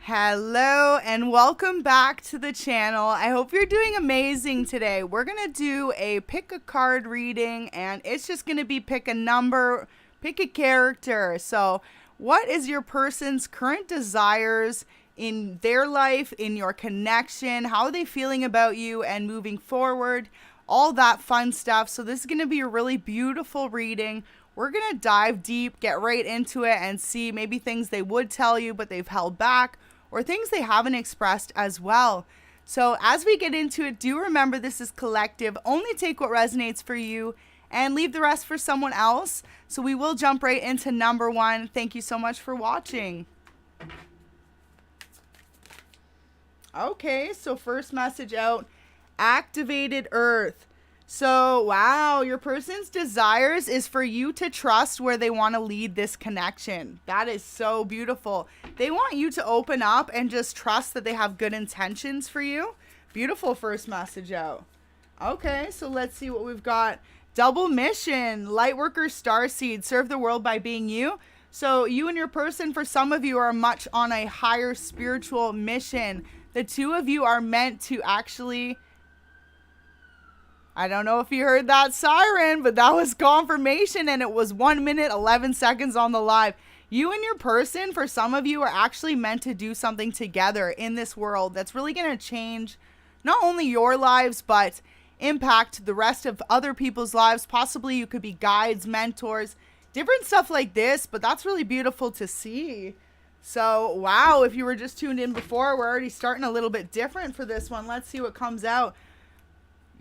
Hello and welcome back to the channel. I hope you're doing amazing today. We're going to do a pick a card reading, and it's just going to be pick a number, pick a character. So what is your person's current desires in their life, in your connection? How are they feeling about you and moving forward? All that fun stuff. So this is going to be a really beautiful reading. We're going to dive deep, get right into it, and see maybe things they would tell you but they've held back, or things they haven't expressed as well. So as we get into it, do remember this is collective. Only take what resonates for you and leave the rest for someone else. So we will jump right into number one. Thank you so much for watching. Okay, so first message out, activated earth. So, wow, your person's desires is for you to trust where they want to lead this connection. That is so beautiful. They want you to open up and just trust that they have good intentions for you. Beautiful first message out. Okay, so let's see what we've got. Double mission, Lightworker Starseed, serve the world by being you. So you and your person, for some of you, are much on a higher spiritual mission. The two of you are meant to actually... I don't know if you heard that siren, but that was confirmation, and it was 1 minute, 11 seconds on the live. You and your person, for some of you, are actually meant to do something together in this world that's really going to change not only your lives, but impact the rest of other people's lives. Possibly you could be guides, mentors, different stuff like this, but that's really beautiful to see. So, wow, if you were just tuned in before, we're already starting a little bit different for this one. Let's see what comes out.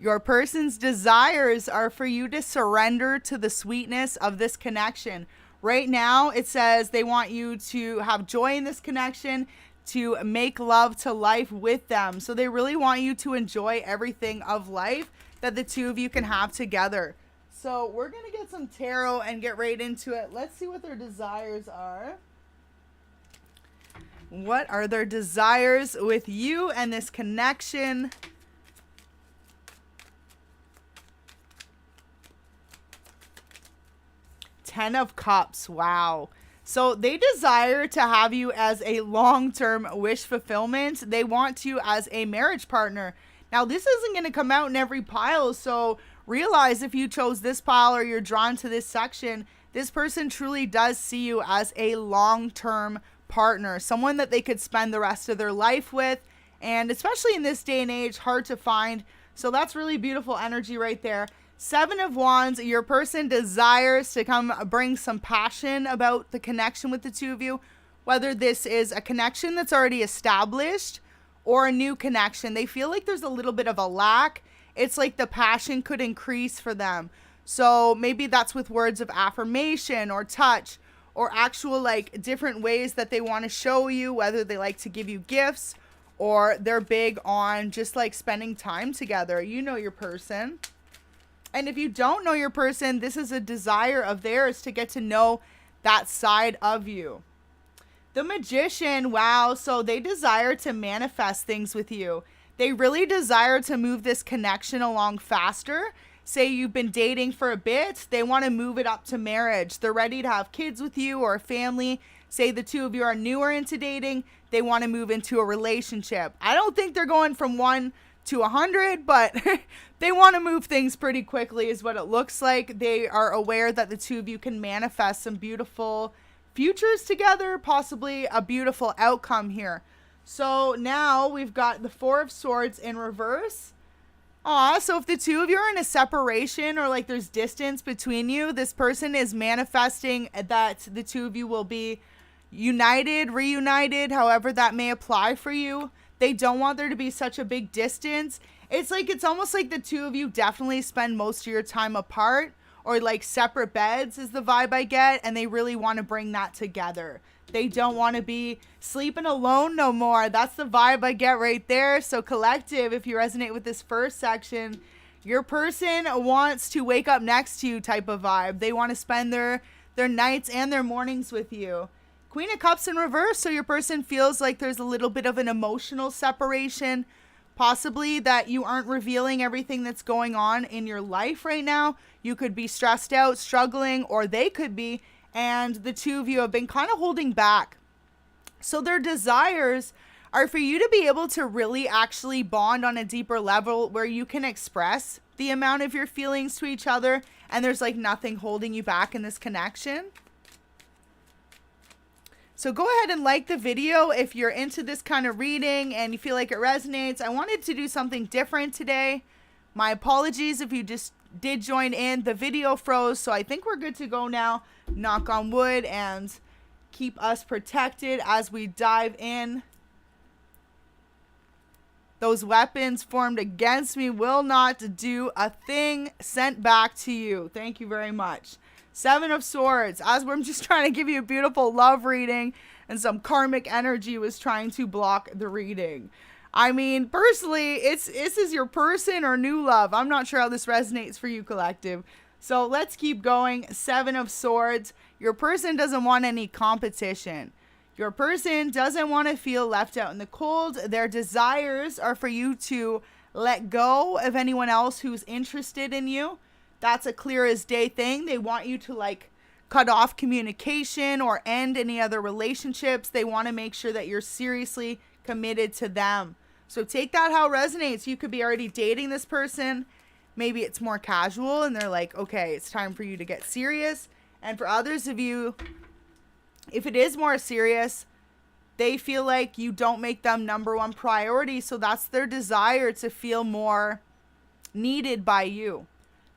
Your person's desires are for you to surrender to the sweetness of this connection. Right now, it says they want you to have joy in this connection, to make love to life with them. So they really want you to enjoy everything of life that the two of you can have together. So we're going to get some tarot and get right into it. Let's see what their desires are. What are their desires with you and this connection? Ten of Cups. Wow. So they desire to have you as a long-term wish fulfillment. They want you as a marriage partner. Now, this isn't going to come out in every pile, so realize if you chose this pile or you're drawn to this section, this person truly does see you as a long-term partner, someone that they could spend the rest of their life with, and especially in this day and age, hard to find. So that's really beautiful energy right there. Seven of Wands, your person desires to come bring some passion about the connection with the two of you, whether this is a connection that's already established or a new connection. They feel like there's a little bit of a lack. It's like the passion could increase for them. So maybe that's with words of affirmation or touch or actual like different ways that they want to show you, whether they like to give you gifts or they're big on just like spending time together. You know your person. And if you don't know your person, this is a desire of theirs to get to know that side of you. The Magician, wow. So they desire to manifest things with you. They really desire to move this connection along faster. Say you've been dating for a bit, they want to move it up to marriage. They're ready to have kids with you or a family. Say the two of you are newer into dating, they want to move into a relationship. I don't think they're going from 1 to 100, but they want to move things pretty quickly is what it looks like. They are aware that the two of you can manifest some beautiful futures together, possibly a beautiful outcome here. So now we've got the Four of Swords in reverse. So if the two of you are in a separation or like there's distance between you, this person is manifesting that the two of you will be united, reunited, however that may apply for you. They don't want there to be such a big distance. It's almost like the two of you definitely spend most of your time apart or like separate beds is the vibe I get. And they really want to bring that together. They don't want to be sleeping alone no more. That's the vibe I get right there. So collective, if you resonate with this first section, your person wants to wake up next to you type of vibe. They want to spend their nights and their mornings with you. Queen of Cups in reverse, so your person feels like there's a little bit of an emotional separation, possibly that you aren't revealing everything that's going on in your life right now. You could be stressed out, struggling, or they could be, and the two of you have been kind of holding back. So their desires are for you to be able to really actually bond on a deeper level where you can express the amount of your feelings to each other and there's like nothing holding you back in this connection. So go ahead and like the video if you're into this kind of reading and you feel like it resonates. I wanted to do something different today. My apologies if you just did join in. The video froze, so I think we're good to go now. Knock on wood and keep us protected as we dive in. Those weapons formed against me will not do a thing. Sent back to you. Thank you very much. 7 of Swords. As I'm just trying to give you a beautiful love reading and some karmic energy was trying to block the reading. I mean, personally, this is your person or new love. I'm not sure how this resonates for you, collective. So let's keep going. 7 of Swords. Your person doesn't want any competition. Your person doesn't want to feel left out in the cold. Their desires are for you to let go of anyone else who's interested in you. That's a clear as day thing. They want you to like cut off communication or end any other relationships. They want to make sure that you're seriously committed to them. So take that how it resonates. You could be already dating this person. Maybe it's more casual and they're like, okay, it's time for you to get serious. And for others of you, if it is more serious, they feel like you don't make them number one priority. So that's their desire to feel more needed by you.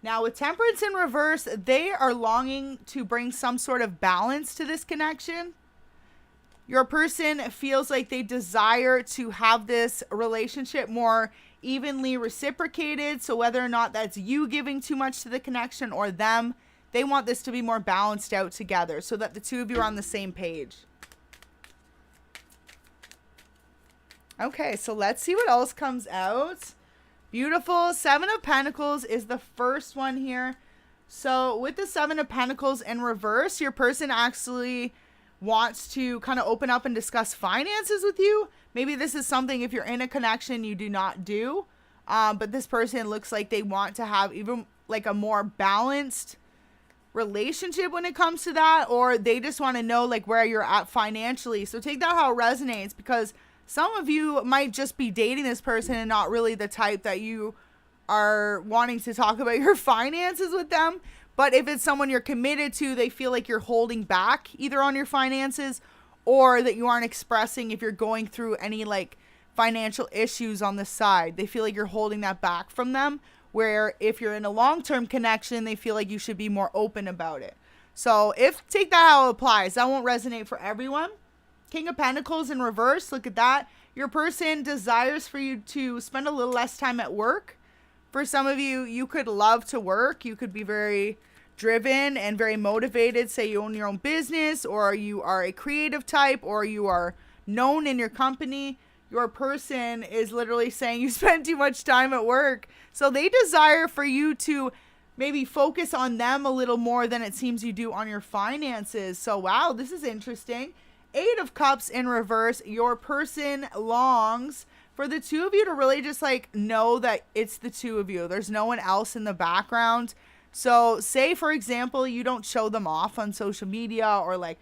Now with Temperance in reverse, they are longing to bring some sort of balance to this connection. Your person feels like they desire to have this relationship more evenly reciprocated. So whether or not that's you giving too much to the connection or them, they want this to be more balanced out together so that the two of you are on the same page. Okay, so let's see what else comes out. Beautiful. 7 of Pentacles is the first one here. So with the 7 of Pentacles in reverse, your person actually wants to kind of open up and discuss finances with you. Maybe this is something if you're in a connection you do not do. But this person looks like they want to have even like a more balanced relationship when it comes to that, or they just want to know like where you're at financially. So take that how it resonates, because some of you might just be dating this person and not really the type that you are wanting to talk about your finances with them. But if it's someone you're committed to, they feel like you're holding back either on your finances or that you aren't expressing if you're going through any like financial issues on the side. They feel like you're holding that back from them. Where if you're in a long-term connection, they feel like you should be more open about it. So take that how it applies. That won't resonate for everyone. King of Pentacles in reverse. Look at that. Your person desires for you to spend a little less time at work. For some of you, you could love to work. You could be very driven and very motivated. Say you own your own business, or you are a creative type, or you are known in your company. Your person is literally saying you spend too much time at work. So they desire for you to maybe focus on them a little more than it seems you do on your finances. So wow, this is interesting. 8 of Cups in reverse. Your person longs for the two of you to really just like know that it's the two of you. There's no one else in the background. So say, for example, you don't show them off on social media or like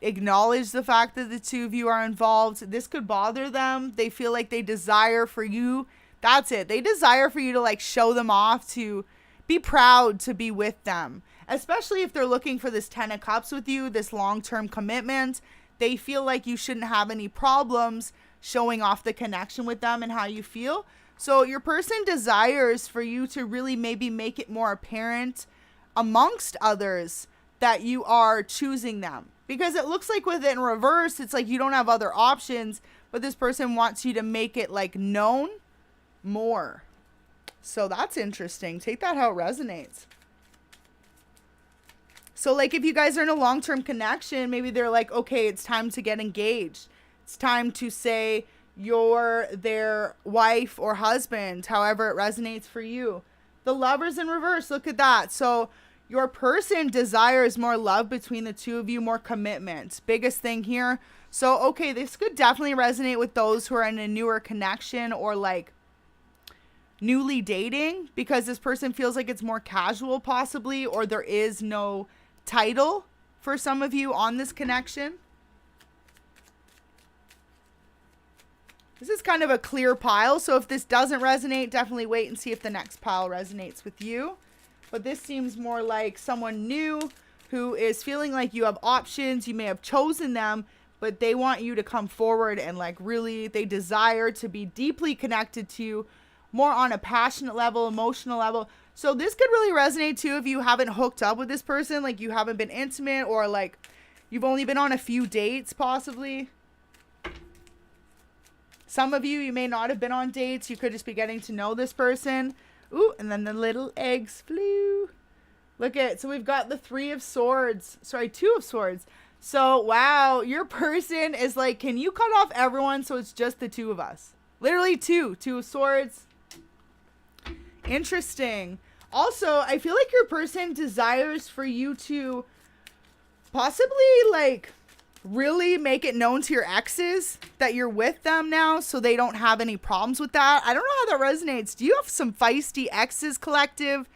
acknowledge the fact that the two of you are involved. This could bother them. They feel like they desire for you. That's it. They desire for you to like show them off, to be proud to be with them, especially if they're looking for this 10 of Cups with you, this long-term commitment. They feel like you shouldn't have any problems showing off the connection with them and how you feel. So your person desires for you to really maybe make it more apparent amongst others that you are choosing them. Because it looks like with it in reverse, it's like you don't have other options, but this person wants you to make it like known more. So that's interesting. Take that how it resonates. So like if you guys are in a long-term connection, maybe they're like, okay, it's time to get engaged. It's time to say you're their wife or husband, however it resonates for you. The Lovers in reverse, look at that. So your person desires more love between the two of you, more commitment. Biggest thing here. So, okay, this could definitely resonate with those who are in a newer connection or like newly dating, because this person feels like it's more casual possibly, or there is no title for some of you on this connection. This is kind of a clear pile, so if this doesn't resonate, definitely wait and see if the next pile resonates with you. But this seems more like someone new who is feeling like you have options. You may have chosen them, but they want you to come forward and like really, they desire to be deeply connected to you, more on a passionate level, emotional level. So this could really resonate too if you haven't hooked up with this person, like you haven't been intimate, or like you've only been on a few dates possibly. Some of you, you may not have been on dates. You could just be getting to know this person. Ooh, and then the little eggs flew. Look at, so we've got the 3 of swords. Sorry, 2 of swords. So, wow, your person is like, can you cut off everyone so it's just the 2 of us? Literally 2 of swords. Interesting. Also, I feel like your person desires for you to possibly like really make it known to your exes that you're with them now so they don't have any problems with that. I don't know how that resonates. Do you have some feisty exes, collective?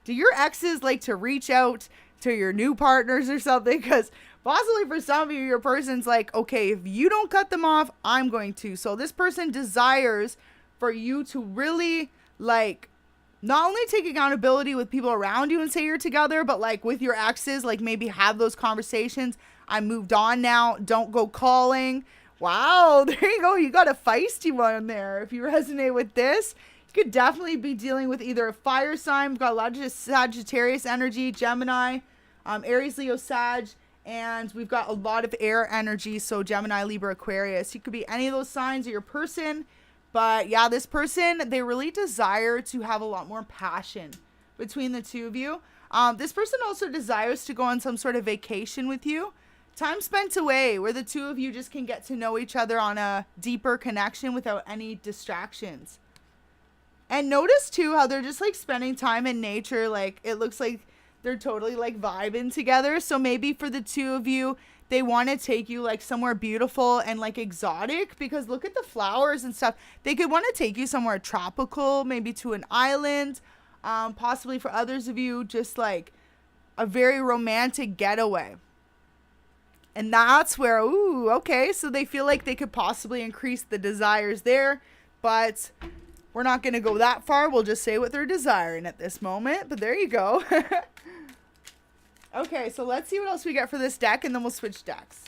Do your exes like to reach out to your new partners or something? Because possibly for some of you, your person's like, okay, if you don't cut them off, I'm going to. So this person desires for you to really like not only take accountability with people around you and say you're together, but like with your exes, like maybe have those conversations. I moved on now. Don't go calling. Wow, there you go. You got a feisty one there. If you resonate with this, you could definitely be dealing with either a fire sign. We've got a lot of Sagittarius energy, Gemini, Aries, Leo, Sag, and we've got a lot of air energy. So Gemini, Libra, Aquarius. You could be any of those signs or your person. But yeah, this person, they really desire to have a lot more passion between the 2 of you. This person also desires to go on some sort of vacation with you. Time spent away where the 2 of you just can get to know each other on a deeper connection without any distractions. And notice too how they're just like spending time in nature. Like it looks like they're totally like vibing together. So maybe for the 2 of you, they want to take you like somewhere beautiful and like exotic, because look at the flowers and stuff. They could want to take you somewhere tropical, maybe to an island. Possibly for others of you, just like a very romantic getaway. And that's where, ooh, okay, so they feel like they could possibly increase the desires there, but we're not going to go that far. We'll just say what they're desiring at this moment, but there you go. Okay, so let's see what else we get for this deck, and then we'll switch decks.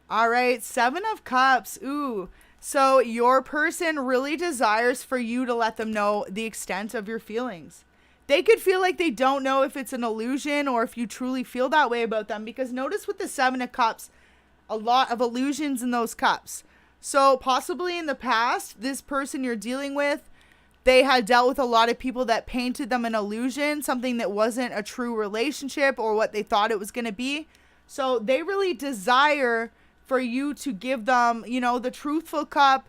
All right, 7 of Cups. Ooh, so your person really desires for you to let them know the extent of your feelings. They could feel like they don't know if it's an illusion or if you truly feel that way about them, because notice with the 7 of Cups, a lot of illusions in those cups. So possibly in the past, this person you're dealing with, they had dealt with a lot of people that painted them an illusion, something that wasn't a true relationship or what they thought it was going to be. So they really desire for you to give them, you know, the truthful cup,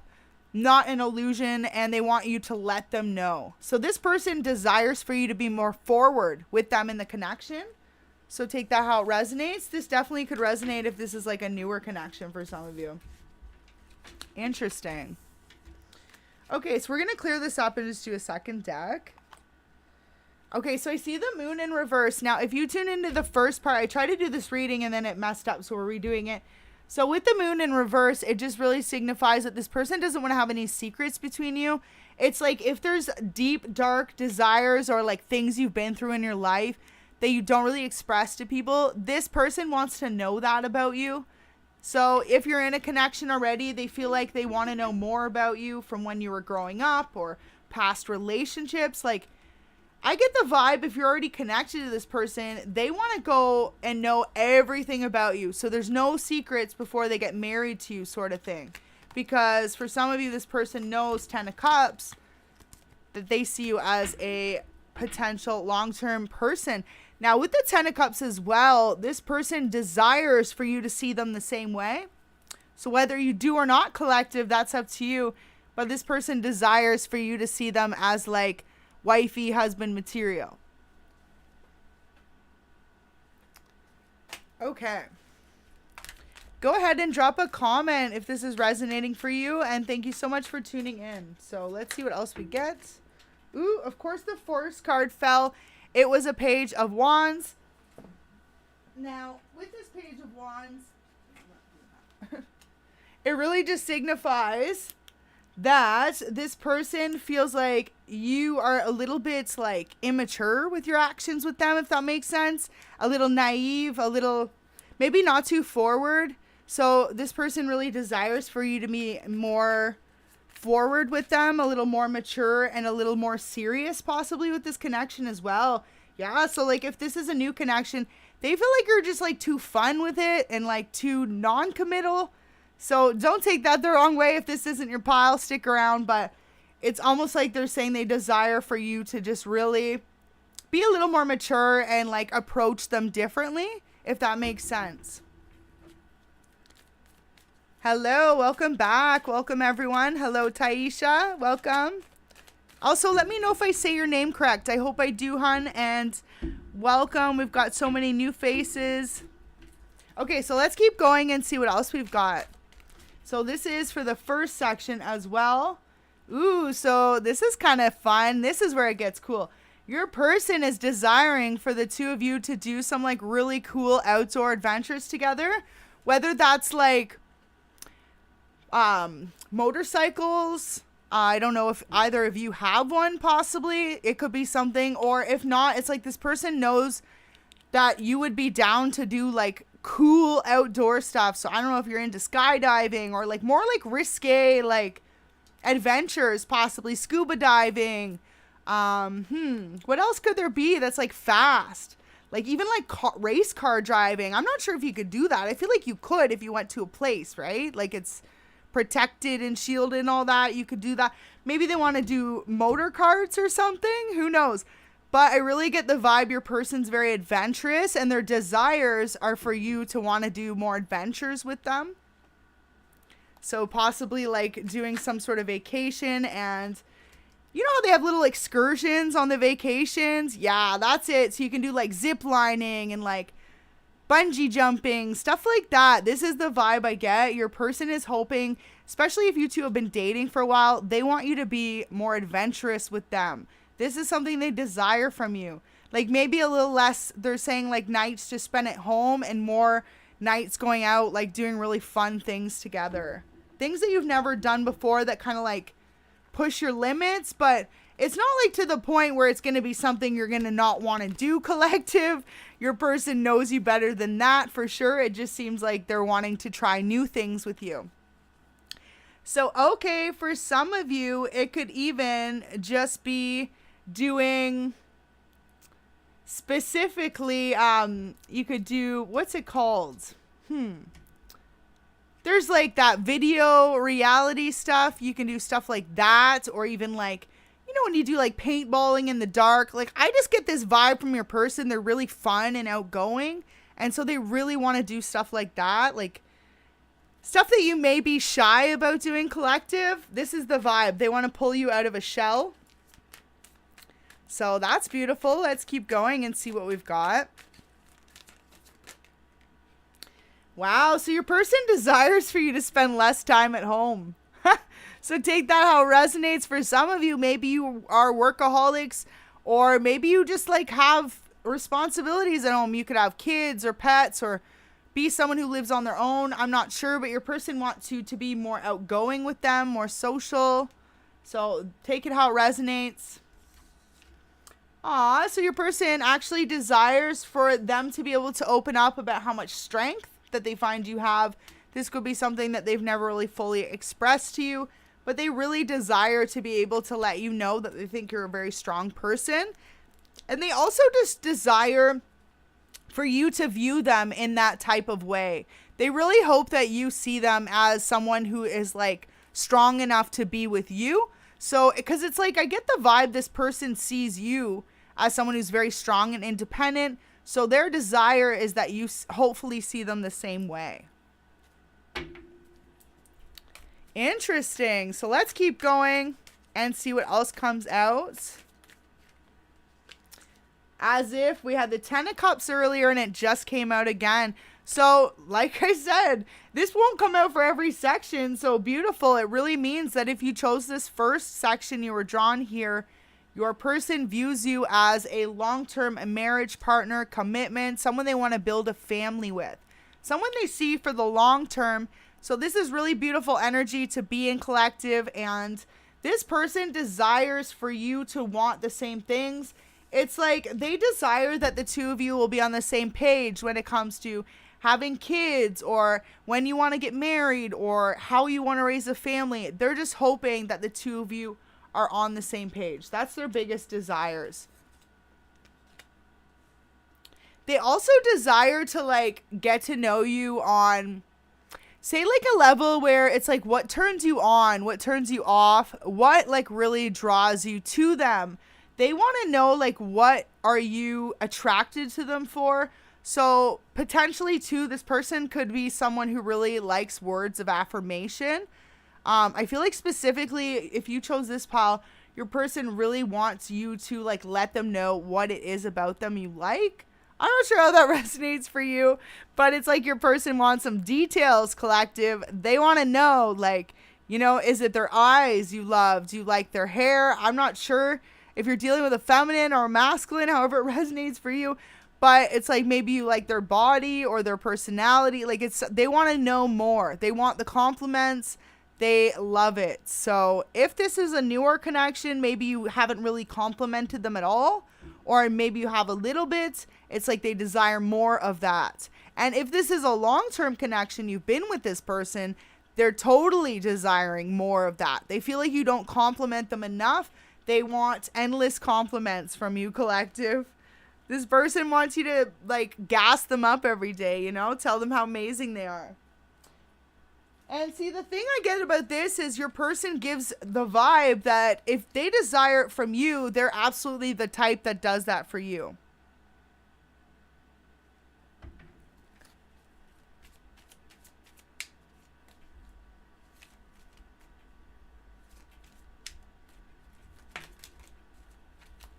not an illusion, and they want you to let them know. So this person desires for you to be more forward with them in the connection. So take that how it resonates. This definitely could resonate if this is like a newer connection for some of you. Interesting. Okay, so we're going to clear this up and just do a second deck. Okay, so I see the moon in reverse. Now, if you tune into the first part, I tried to do this reading and then it messed up, so we're redoing it. So with the moon in reverse, it just really signifies that this person doesn't want to have any secrets between you. It's like if there's deep, dark desires or like things you've been through in your life that you don't really express to people, this person wants to know that about you. So if you're in a connection already, they feel like they want to know more about you from when you were growing up or past relationships. Like, I get the vibe if you're already connected to this person, they want to go and know everything about you. So there's no secrets before they get married to you, sort of thing. Because for some of you, this person knows 10 of Cups, that they see you as a potential long-term person. Now, with the 10 of Cups as well, this person desires for you to see them the same way. So whether you do or not, collective, that's up to you. But this person desires for you to see them as like wifey, husband material. Okay. Go ahead and drop a comment if this is resonating for you. And thank you so much for tuning in. So let's see what else we get. Ooh, of course the Force card fell. It was a Page of Wands. Now, with this Page of Wands, It really just signifies that this person feels like you are a little bit like immature with your actions with them, if that makes sense. A little naive, a little maybe not too forward. So this person really desires for you to be more forward with them, a little more mature and a little more serious possibly with this connection as well. Yeah, so like if this is a new connection, they feel like you're just like too fun with it and like too non-committal. So don't take that the wrong way if this isn't your pile, stick around. But it's almost like they're saying they desire for you to just really be a little more mature and like approach them differently, if that makes sense. Hello, welcome back. Welcome everyone. Hello, Taisha. Welcome. Also, let me know if I say your name correct. I hope I do, hun. And welcome. We've got so many new faces. Okay, so let's keep going and see what else we've got. So this is for the first section as well. Ooh, so this is kind of fun. This is where it gets cool. Your person is desiring for the two of you to do some like really cool outdoor adventures together. Whether that's like motorcycles. I don't know if either of you have one, possibly. It could be something. Or if not, it's like this person knows that you would be down to do like cool outdoor stuff. So I don't know if you're into skydiving or like more like risque like adventures, possibly scuba diving. What else could there be that's like fast? Like even like race car driving. I'm not sure if you could do that. I feel like you could if you went to a place, right? Like it's protected and shielded and all that. You could do that. Maybe they want to do motor carts or something. Who knows? But I really get the vibe your person's very adventurous and their desires are for you to want to do more adventures with them. So possibly like doing some sort of vacation, and you know how they have little excursions on the vacations? Yeah, that's it. So you can do like zip lining and like bungee jumping, stuff like that. This is the vibe I get. Your person is hoping, especially if you two have been dating for a while, they want you to be more adventurous with them. This is something they desire from you. Like maybe a little less, they're saying like nights to spend at home and more nights going out, like doing really fun things together. Things that you've never done before that kind of like push your limits, but it's not like to the point where it's going to be something you're going to not want to do collective. Your person knows you better than that for sure. It just seems like they're wanting to try new things with you. So, okay, for some of you, it could even just be doing specifically, you could do, what's it called? There's like that video reality stuff. You can do stuff like that, or even like, you know, when you do like paintballing in the dark. Like I just get this vibe from your person. They're really fun and outgoing. And so they really want to do stuff like that. Like stuff that you may be shy about doing collective. This is the vibe. They want to pull you out of a shell. So that's beautiful. Let's keep going and see what we've got. Wow, so your person desires for you to spend less time at home. So take that how it resonates. For some of you, maybe you are workaholics, or maybe you just like have responsibilities at home. You could have kids or pets, or be someone who lives on their own. I'm not sure, but your person wants you to be more outgoing with them, more social. So take it how it resonates. So your person actually desires for them to be able to open up about how much strength that they find you have. This could be something that they've never really fully expressed to you, but they really desire to be able to let you know that they think you're a very strong person. And they also just desire for you to view them in that type of way. They really hope that you see them as someone who is like strong enough to be with you. So, because it's like, I get the vibe this person sees you as someone who's very strong and independent. So their desire is that you hopefully see them the same way. Interesting. So let's keep going and see what else comes out. As if we had the 10 of Cups earlier and it just came out again. So like I said, this won't come out for every section. So beautiful. It really means that if you chose this first section you were drawn here, your person views you as a long-term marriage partner, commitment, someone they want to build a family with, someone they see for the long term. So this is really beautiful energy to be in, collective, and this person desires for you to want the same things. It's like they desire that the two of you will be on the same page when it comes to having kids, or when you want to get married, or how you want to raise a family. They're just hoping that the two of you are on the same page. That's their biggest desires. They also desire to like get to know you on, say, like a level where it's like what turns you on, what turns you off, what like really draws you to them. They want to know like what are you attracted to them for. So potentially too, this person could be someone who really likes words of affirmation. I feel like specifically if you chose this pile, your person really wants you to like let them know what it is about them you like. I'm not sure how that resonates for you, but it's like your person wants some details, collective. They want to know, like, you know, is it their eyes you love? Do you like their hair? I'm not sure if you're dealing with a feminine or a masculine, however it resonates for you. But it's like maybe you like their body or their personality. Like they want to know more. They want the compliments. They love it. So if this is a newer connection, maybe you haven't really complimented them at all, or maybe you have a little bit. It's like they desire more of that. And if this is a long-term connection, you've been with this person, they're totally desiring more of that. They feel like you don't compliment them enough. They want endless compliments from you, collective. This person wants you to like gas them up every day, you know, tell them how amazing they are. And see, the thing I get about this is your person gives the vibe that if they desire it from you, they're absolutely the type that does that for you.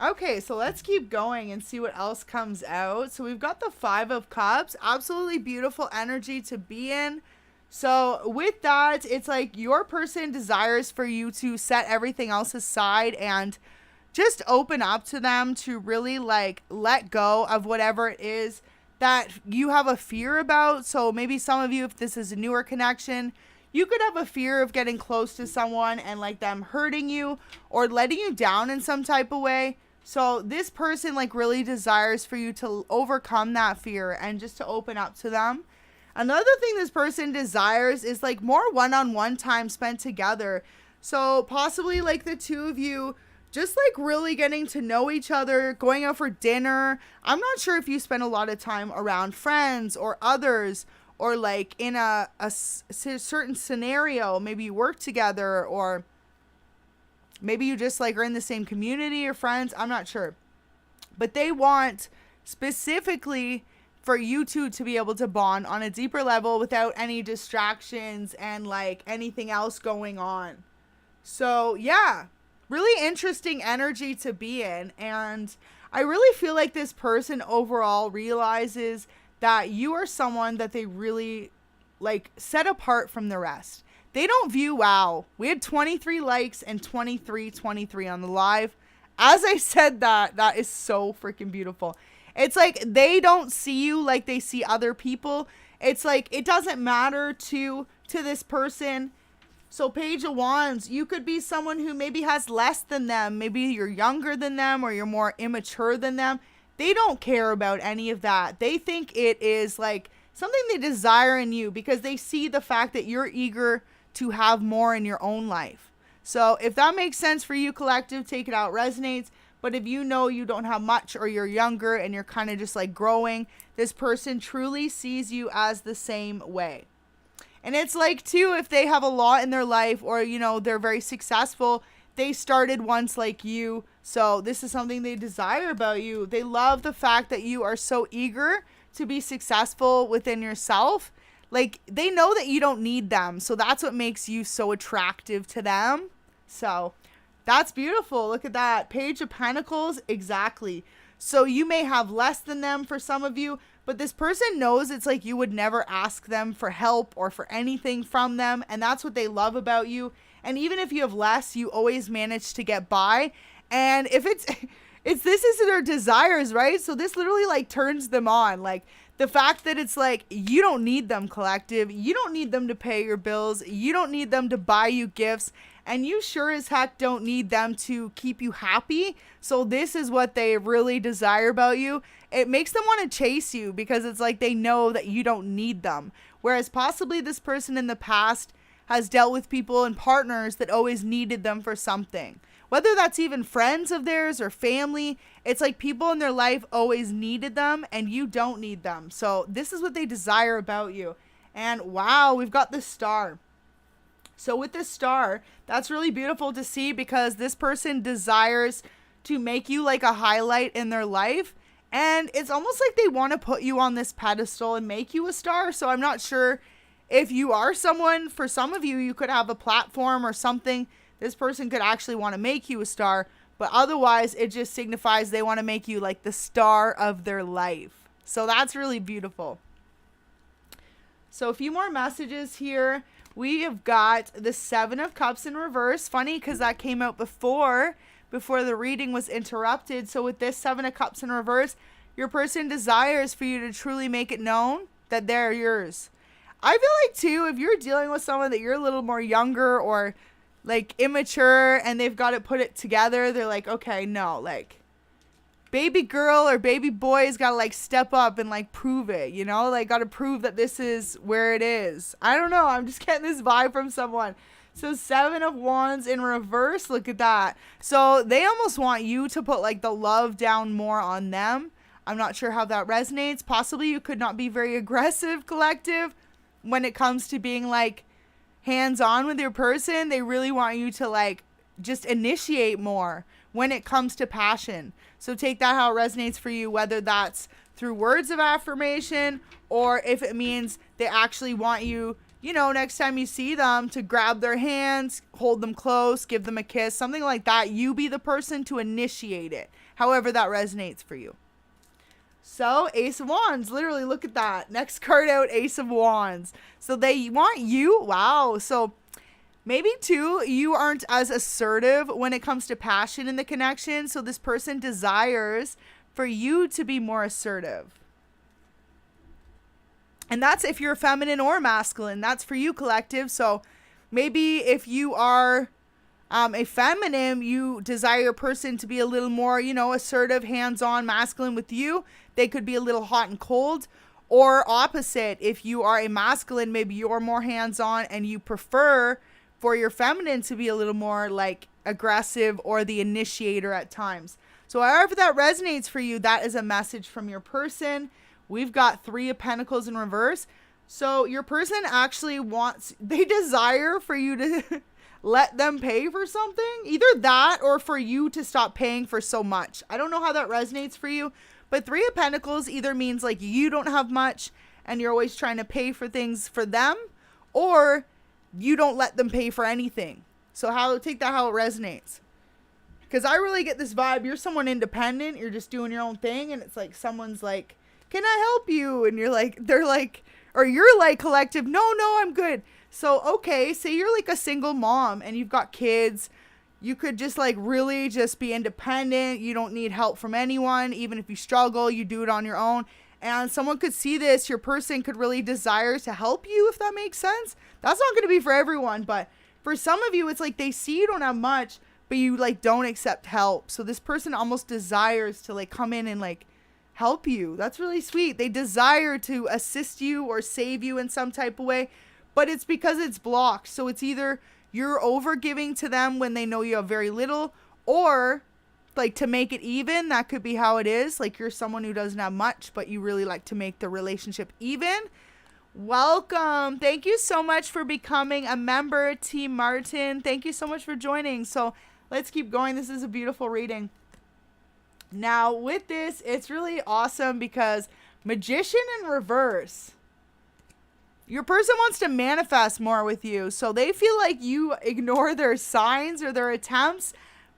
Okay, so let's keep going and see what else comes out. So we've got the 5 of Cups. Absolutely beautiful energy to be in. So with that, it's like your person desires for you to set everything else aside and just open up to them, to really like let go of whatever it is that you have a fear about. So maybe some of you, if this is a newer connection, you could have a fear of getting close to someone and like them hurting you or letting you down in some type of way. So this person like really desires for you to overcome that fear and just to open up to them. Another thing this person desires is like more one-on-one time spent together. So possibly like the two of you just like really getting to know each other, going out for dinner. I'm not sure if you spend a lot of time around friends or others, or like in a certain scenario. Maybe you work together, or maybe you just like are in the same community or friends. I'm not sure. But they want specifically for you two to be able to bond on a deeper level without any distractions and like anything else going on. So yeah, really interesting energy to be in. And I really feel like this person overall realizes that you are someone that they really like set apart from the rest. They don't view, wow, we had 23 likes and 23 on the live. As I said that is so freaking beautiful. It's like they don't see you like they see other people. It's like it doesn't matter to this person. So Page of Wands, you could be someone who maybe has less than them. Maybe you're younger than them or you're more immature than them. They don't care about any of that. They think it is like something they desire in you because they see the fact that you're eager to have more in your own life. So if that makes sense for you, collective, take it out, resonates. But if you know you don't have much or you're younger and you're kind of just like growing, this person truly sees you as the same way. And it's like too, if they have a lot in their life or, you know, they're very successful, they started once like you. So this is something they desire about you. They love the fact that you are so eager to be successful within yourself. Like they know that you don't need them. So that's what makes you so attractive to them. So that's beautiful. Look at that. Page of Pentacles. Exactly. So you may have less than them for some of you, but this person knows it's like you would never ask them for help or for anything from them. And that's what they love about you. And even if you have less, you always manage to get by. And if this is their desires, right? So this literally like turns them on. Like the fact that it's like, you don't need them, collective. You don't need them to pay your bills. You don't need them to buy you gifts. And you sure as heck don't need them to keep you happy. So this is what they really desire about you. It makes them want to chase you because it's like they know that you don't need them. Whereas possibly this person in the past has dealt with people and partners that always needed them for something. Whether that's even friends of theirs or family, it's like people in their life always needed them and you don't need them. So this is what they desire about you. And wow, we've got the star. So with this star, that's really beautiful to see because this person desires to make you like a highlight in their life. And it's almost like they want to put you on this pedestal and make you a star. So I'm not sure if you are someone, for some of you, you could have a platform or something. This person could actually want to make you a star. But otherwise, it just signifies they want to make you like the star of their life. So that's really beautiful. So a few more messages here. We have got the 7 of Cups in reverse. Funny because that came out before the reading was interrupted. So with this 7 of Cups in reverse, your person desires for you to truly make it known that they're yours. I feel like too, if you're dealing with someone that you're a little more younger or like immature and they've got to put it together, they're like, okay, no, like baby girl or baby boy's got to like step up and like prove it, you know, like got to prove that this is where it is. I don't know. I'm just getting this vibe from someone. So 7 of Wands in reverse. Look at that. So they almost want you to put like the love down more on them. I'm not sure how that resonates. Possibly you could not be very aggressive, collective, when it comes to being like hands-on with your person. They really want you to like just initiate more when it comes to passion. So take that how it resonates for you, whether that's through words of affirmation or if it means they actually want you, you know, next time you see them to grab their hands, hold them close, give them a kiss, something like that. You be the person to initiate it, however that resonates for you. So Ace of Wands, literally look at that. Next card out, Ace of Wands. So they want you. Wow. So maybe too, you aren't as assertive when it comes to passion in the connection. So this person desires for you to be more assertive. And that's if you're feminine or masculine. That's for you, collective. So maybe if you are a feminine, you desire your person to be a little more, you know, assertive, hands-on, masculine with you. They could be a little hot and cold. Or opposite, if you are a masculine, maybe you're more hands-on and you prefer for your feminine to be a little more like aggressive or the initiator at times. So however that resonates for you, that is a message from your person. We've got 3 of Pentacles in reverse. So your person actually they desire for you to let them pay for something. Either that or for you to stop paying for so much. I don't know how that resonates for you. But 3 of Pentacles either means like you don't have much and you're always trying to pay for things for them, or you don't let them pay for anything. So take that how it resonates. Because I really get this vibe. You're someone independent. You're just doing your own thing. And it's like someone's like, can I help you? And you're like, they're like, or you're like, collective, no, I'm good. So, okay, say you're like a single mom and you've got kids. You could just like really just be independent. You don't need help from anyone. Even if you struggle, you do it on your own. And someone could see this. Your person could really desire to help you, if that makes sense. That's not going to be for everyone. But for some of you, it's like they see you don't have much, but you like don't accept help. So this person almost desires to like come in and like help you. That's really sweet. They desire to assist you or save you in some type of way, but it's because it's blocked. So it's either you're over giving to them when they know you have very little, or like to make it even. That could be how it is. Like you're someone who doesn't have much, but you really like to make the relationship even. Welcome. Thank you so much for becoming a member, Team Martin. Thank you so much for joining. So let's keep going. This is a beautiful reading. Now with this, it's really awesome because Magician in reverse. Your person wants to manifest more with you. So they feel like you ignore their signs or their attempts.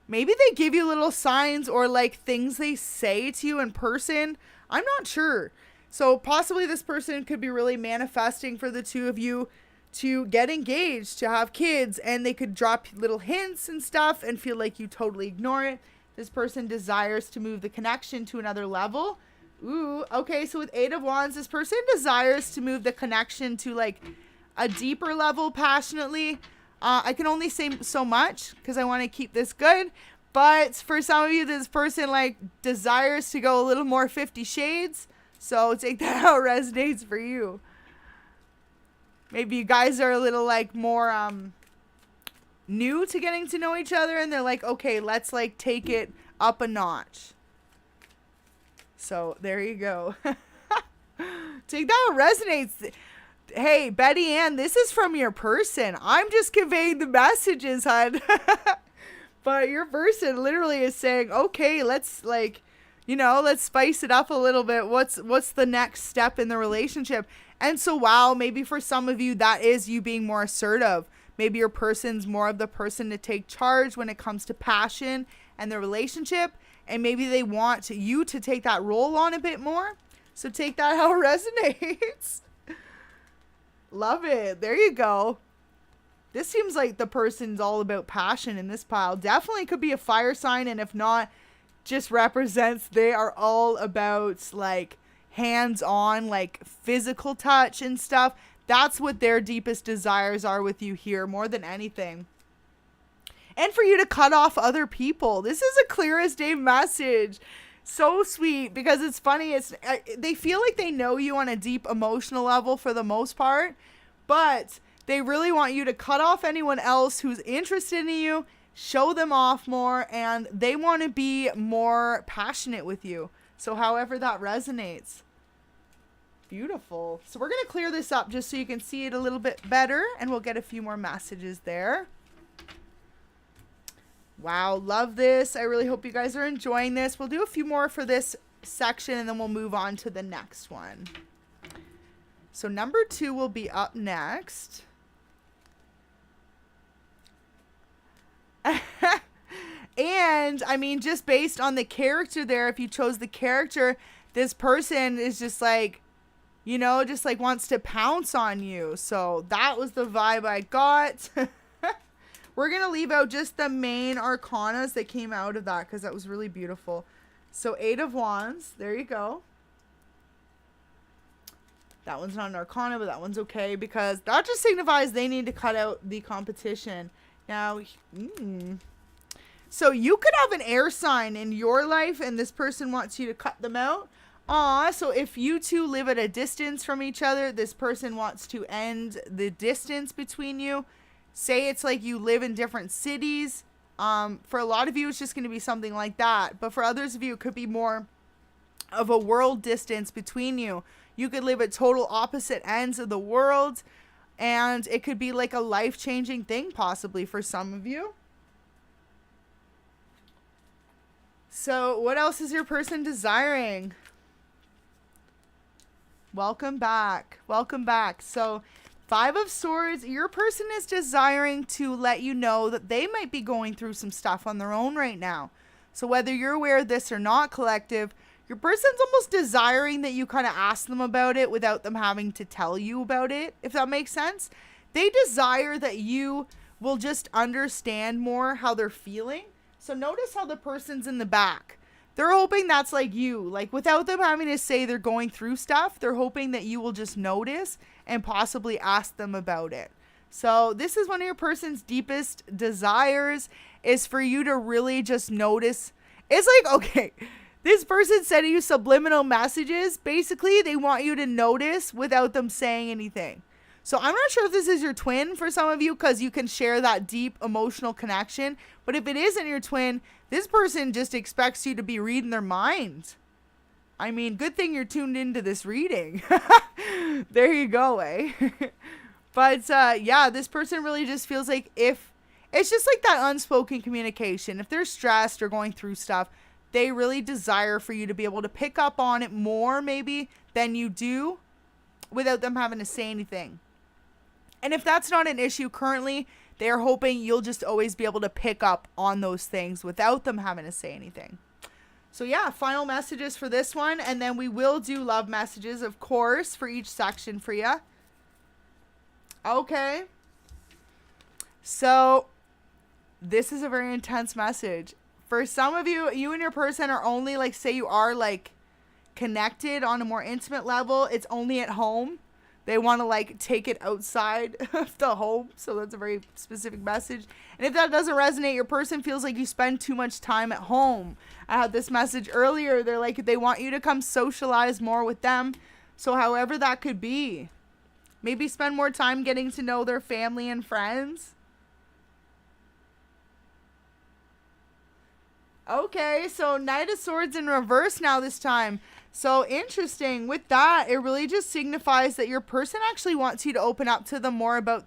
Maybe they give you little signs or like things they say to you in person. I'm not sure. So possibly this person could be really manifesting for the two of you to get engaged, to have kids, and they could drop little hints and stuff and feel like you totally ignore it. This person desires to move the connection to another level. Ooh, okay, so with Eight of Wands, this person desires to move the connection to like a deeper level passionately. I can only say so much because I want to keep this good. But for some of you, this person like desires to go a little more 50 shades. So take that how it resonates for you. Maybe you guys are a little like more new to getting to know each other, and they're like, okay, let's like take it up a notch. So there you go. Take that how it resonates. Hey, Betty Ann, this is from your person. I'm just conveying the messages, hon. But your person literally is saying, okay, let's like, you know, let's spice it up a little bit. What's the next step in the relationship? And so, wow, maybe for some of you, that is you being more assertive. Maybe your person's more of the person to take charge when it comes to passion and the relationship. And maybe they want you to take that role on a bit more. So take that how it resonates. Love it. There you go. This seems like the person's all about passion in this pile. Definitely could be a fire sign. And if not, just represents they are all about like hands-on, like physical touch and stuff. That's what their deepest desires are with you here more than anything. And for you to cut off other people. This is a clear as day message. So sweet, because it's funny. They feel like they know you on a deep emotional level for the most part, but they really want you to cut off anyone else who's interested in you, show them off more, and they want to be more passionate with you. So however that resonates. Beautiful. So we're going to clear this up just so you can see it a little bit better, and we'll get a few more messages there. Wow, love this. I really hope you guys are enjoying this. We'll do a few more for this section, and then we'll move on to the next one. So number 2 will be up next. And, I mean, just based on the character there, if you chose the character, this person is just like, you know, just like wants to pounce on you. So that was the vibe I got. We're going to leave out just the main arcanas that came out of that because that was really beautiful. So 8 of Wands. There you go. That one's not an arcana, but that one's okay because that just signifies they need to cut out the competition. Now, so you could have an air sign in your life and this person wants you to cut them out. So if you two live at a distance from each other, this person wants to end the distance between you. Say it's like you live in different cities. For a lot of you, it's just going to be something like that. But for others of you, it could be more of a world distance between you. You could live at total opposite ends of the world. And it could be like a life-changing thing possibly for some of you. So what else is your person desiring? Welcome back. Welcome back. So 5 of Swords, your person is desiring to let you know that they might be going through some stuff on their own right now. So whether you're aware of this or not, collective, your person's almost desiring that you kind of ask them about it without them having to tell you about it, if that makes sense. They desire that you will just understand more how they're feeling. So notice how the person's in the back. They're hoping that's like you, like without them having to say they're going through stuff, they're hoping that you will just notice and possibly ask them about it. So this is one of your person's deepest desires is for you to really just notice. It's like, okay, this person sending you subliminal messages. Basically, they want you to notice without them saying anything. So I'm not sure if this is your twin for some of you because you can share that deep emotional connection. But if it isn't your twin, this person just expects you to be reading their mind. I mean, good thing you're tuned into this reading. There you go, eh? But yeah, this person really just feels like if it's just like that unspoken communication. If they're stressed or going through stuff, they really desire for you to be able to pick up on it more maybe than you do without them having to say anything. And if that's not an issue currently, they're hoping you'll just always be able to pick up on those things without them having to say anything. So yeah, final messages for this one. And then we will do love messages, of course, for each section for you. Okay. So this is a very intense message. For some of you, you and your person are only like, say you are like connected on a more intimate level. It's only at home. They want to like take it outside of the home. So that's a very specific message. And if that doesn't resonate, your person feels like you spend too much time at home. I had this message earlier. They're like, they want you to come socialize more with them. So however that could be. Maybe spend more time getting to know their family and friends. Okay, so Knight of Swords in reverse now this time. So interesting. With that, it really just signifies that your person actually wants you to open up to them more about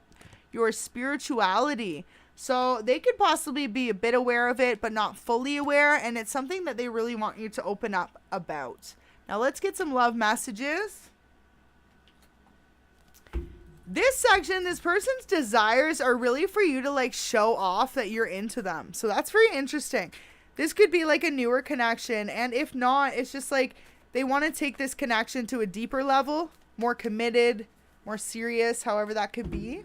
your spirituality. So they could possibly be a bit aware of it, but not fully aware. And it's something that they really want you to open up about. Now let's get some love messages. This section, this person's desires are really for you to like show off that you're into them. So that's very interesting. This could be like a newer connection. And if not, it's just like they want to take this connection to a deeper level, more committed, more serious, however that could be.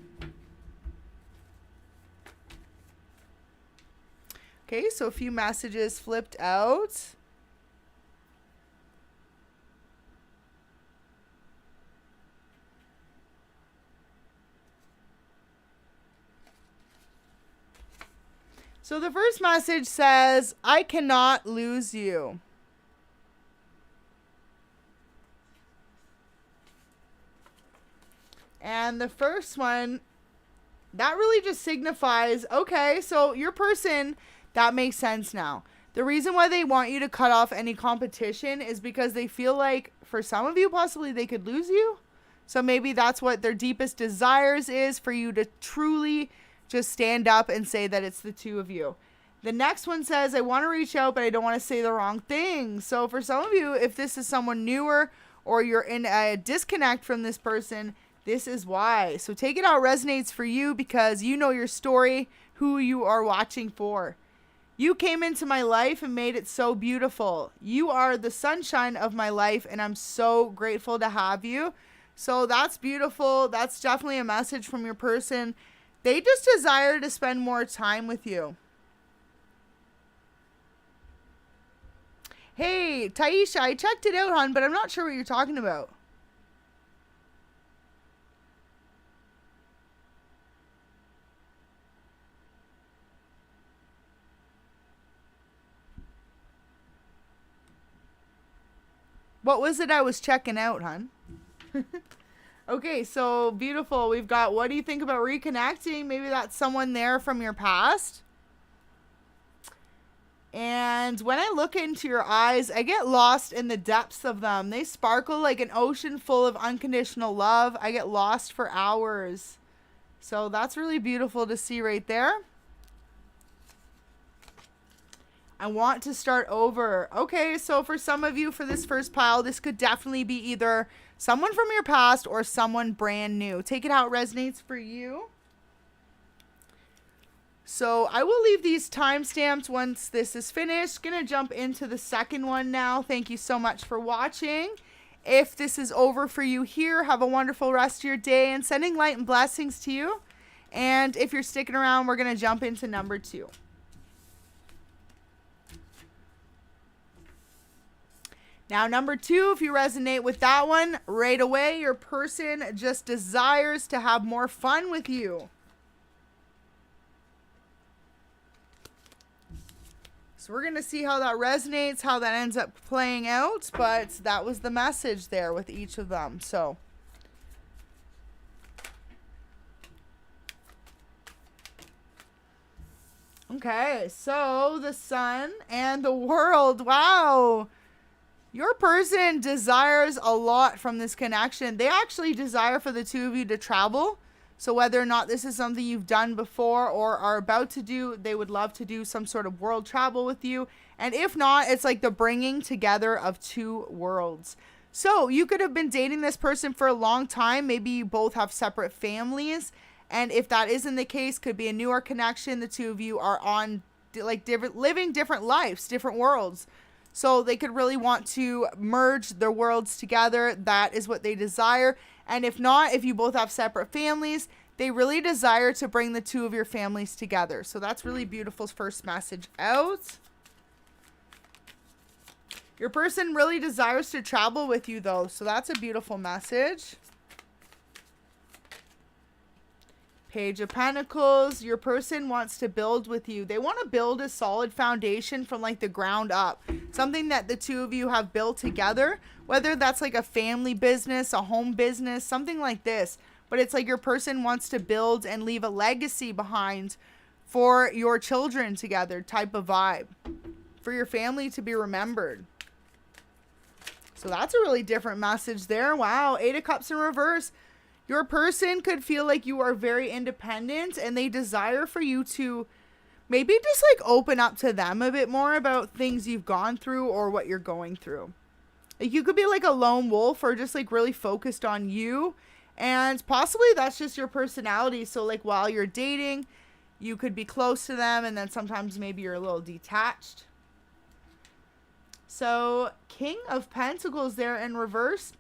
Okay, so a few messages flipped out. So the first message says, I cannot lose you. And the first one, that really just signifies, okay, so your person, that makes sense now. The reason why they want you to cut off any competition is because they feel like, for some of you, possibly they could lose you. So maybe that's what their deepest desires is, for you to truly just stand up and say that it's the two of you. The next one says, I want to reach out, but I don't want to say the wrong thing. So for some of you, if this is someone newer or you're in a disconnect from this person, this is why. So take it how it resonates for you, because you know your story, who you are watching for. You came into my life and made it so beautiful. You are the sunshine of my life, and I'm so grateful to have you. So that's beautiful. That's definitely a message from your person. They just desire to spend more time with you. Hey, Taisha, I checked it out, hon, but I'm not sure what you're talking about. What was it I was checking out, hon? Okay, so beautiful. We've got, what do you think about reconnecting? Maybe that's someone there from your past. And when I look into your eyes, I get lost in the depths of them. They sparkle like an ocean full of unconditional love. I get lost for hours. So that's really beautiful to see right there. I want to start over. Okay, so for some of you, for this first pile, this could definitely be either someone from your past or someone brand new. Take it how it resonates for you. So I will leave these timestamps once this is finished. Gonna jump into the second one now. Thank you so much for watching. If this is over for you here, have a wonderful rest of your day, and sending light and blessings to you. And if you're sticking around, we're gonna jump into number 2. Now, number 2, if you resonate with that one, right away, your person just desires to have more fun with you. So we're going to see how that resonates, how that ends up playing out, but that was the message there with each of them. So okay, so the Sun and the World. Wow. Your person desires a lot from this connection. They actually desire for the two of you to travel. So whether or not this is something you've done before or are about to do, they would love to do some sort of world travel with you. And if not, it's like the bringing together of two worlds. So you could have been dating this person for a long time. Maybe you both have separate families. And if that isn't the case, could be a newer connection. The two of you are on like living different lives, different worlds. So they could really want to merge their worlds together. That is what they desire. And if not, if you both have separate families, they really desire to bring the two of your families together. So that's really beautiful first message out. Your person really desires to travel with you, though. So that's a beautiful message. Page of Pentacles. Your person wants to build with you. They want to build a solid foundation from like the ground up. Something that the two of you have built together. Whether that's like a family business, a home business, something like this. But it's like your person wants to build and leave a legacy behind for your children together type of vibe. For your family to be remembered. So that's a really different message there. Wow. 8 of Cups in reverse. Your person could feel like you are very independent and they desire for you to maybe just like open up to them a bit more about things you've gone through or what you're going through. Like you could be like a lone wolf or just like really focused on you. And possibly that's just your personality. So like while you're dating, you could be close to them and then sometimes maybe you're a little detached. So King of Pentacles there in reverse.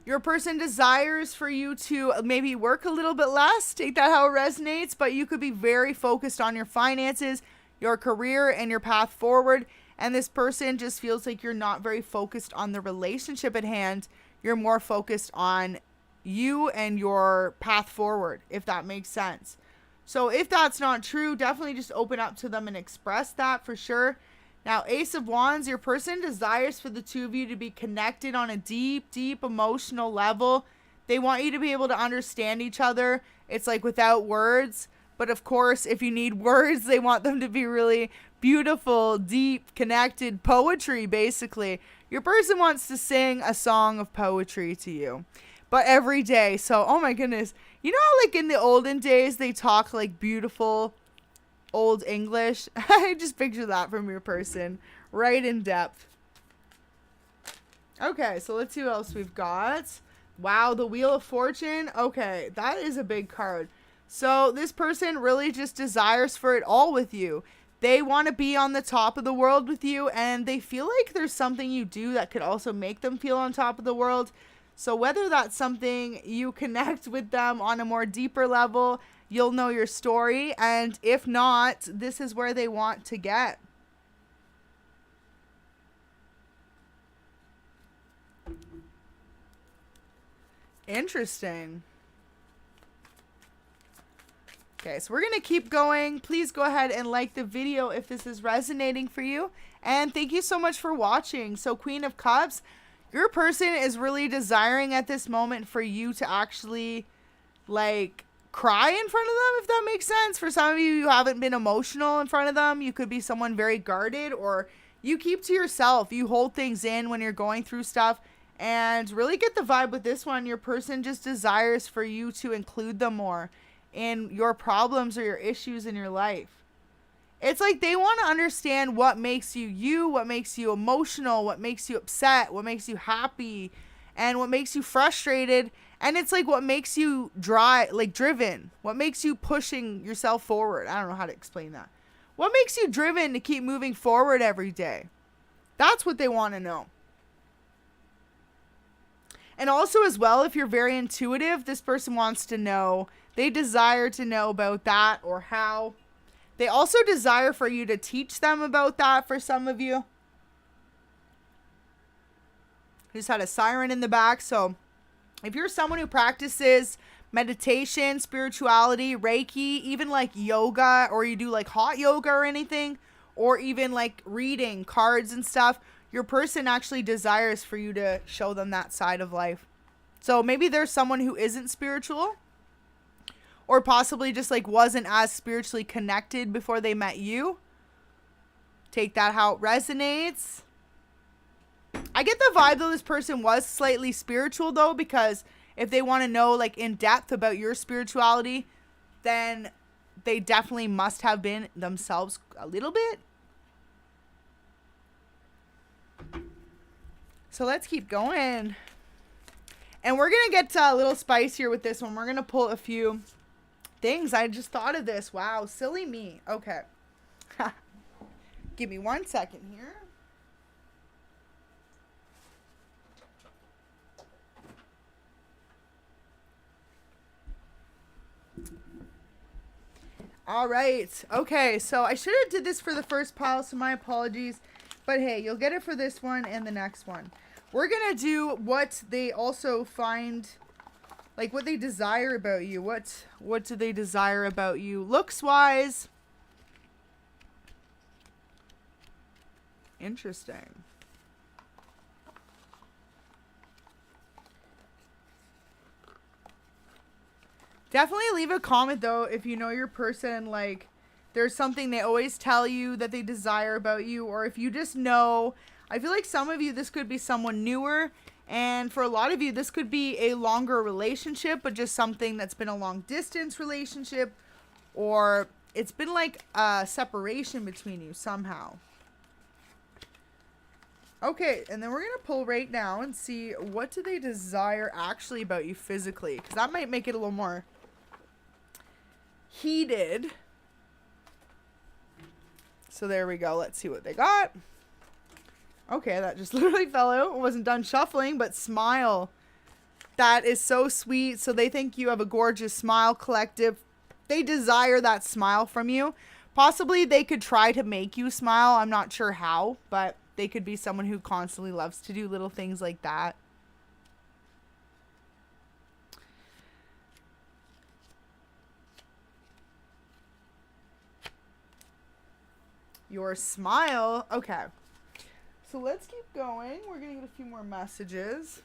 Your person desires for you to maybe work a little bit less. Take that how it resonates. But you could be very focused on your finances, your career, and your path forward. And this person just feels like you're not very focused on the relationship at hand. You're more focused on you and your path forward, if that makes sense. So if that's not true, definitely just open up to them and express that for sure. Now, Ace of Wands, your person desires for the two of you to be connected on a deep, deep emotional level. They want you to be able to understand each other. It's like without words. But of course, if you need words, they want them to be really beautiful, deep, connected poetry, basically. Your person wants to sing a song of poetry to you. But every day. So, oh my goodness. You know how like in the olden days, they talk like beautiful Old English? I just picture that from your person. Right in depth. Okay, so let's see what else we've got. Wow, the Wheel of Fortune. Okay, that is a big card. So this person really just desires for it all with you. They want to be on the top of the world with you, and they feel like there's something you do that could also make them feel on top of the world. So whether that's something you connect with them on a more deeper level, you'll know your story. And if not, this is where they want to get. Interesting. Okay, so we're going to keep going. Please go ahead and like the video if this is resonating for you. And thank you so much for watching. So Queen of Cups, your person is really desiring at this moment for you to actually like cry in front of them, if that makes sense. For some of you, you haven't been emotional in front of them. You could be someone very guarded, or you keep to yourself. You hold things in when you're going through stuff. And really get the vibe with this one. Your person just desires for you to include them more in your problems or your issues in your life. It's like they want to understand what makes you you, what makes you emotional, what makes you upset, what makes you happy, and what makes you frustrated. And it's like what makes you driven, what makes you pushing yourself forward. I don't know how to explain that. What makes you driven to keep moving forward every day? That's what they want to know. And also as well, if you're very intuitive, this person wants to know. They desire to know about that or how. They also desire for you to teach them about that for some of you. I just had a siren in the back. So if you're someone who practices meditation, spirituality, Reiki, even like yoga, or you do like hot yoga or anything, or even like reading cards and stuff, your person actually desires for you to show them that side of life. So maybe there's someone who isn't spiritual, or possibly just like wasn't as spiritually connected before they met you. Take that how it resonates. I get the vibe though this person was slightly spiritual though, because if they want to know like in depth about your spirituality, then they definitely must have been themselves a little bit. So let's keep going. And we're going to get a little spicier with this one. We're going to pull a few things. I just thought of this. Wow, silly me. Okay. Give me 1 second here. All right. Okay, so I should have did this for the first pile, so my apologies. But hey, you'll get it for this one and the next one. We're going to do what they also find, like what they desire about you. What do they desire about you looks-wise? Interesting. Definitely leave a comment, though, if you know your person, like, there's something they always tell you that they desire about you, or if you just know. I feel like some of you, this could be someone newer, and for a lot of you, this could be a longer relationship, but just something that's been a long-distance relationship, or it's been like a separation between you somehow. Okay, and then we're going to pull right now and see what do they desire actually about you physically, because that might make it a little more heated. So there we go. Let's see what they got. Okay, that just literally fell out. It wasn't done shuffling, but smile. That is so sweet. So they think you have a gorgeous smile, collective. They desire that smile from you. Possibly they could try to make you smile. I'm not sure how, but they could be someone who constantly loves to do little things like that. Your smile. Okay. So let's keep going. We're going to get a few more messages.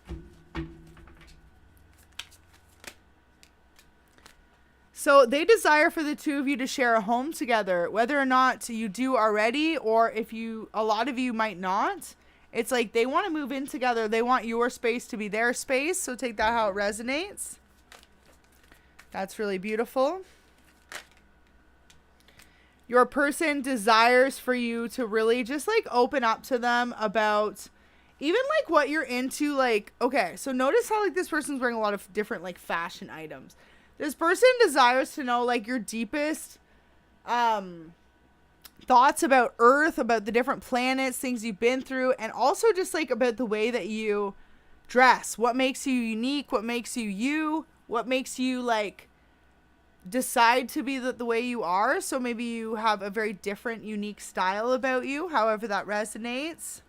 So they desire for the two of you to share a home together, whether or not you do already, or if you, a lot of you might not. It's like they want to move in together. They want your space to be their space. So take that how it resonates. That's really beautiful. Your person desires for you to really just like open up to them about even like what you're into. Like, okay, so notice how like this person's wearing a lot of different like fashion items. This person desires to know like your deepest thoughts about Earth, about the different planets, things you've been through, and also just like about the way that you dress. What makes you unique? What makes you you? What makes you like decide to be the way you are? So maybe you have a very different, unique style about you, however that resonates.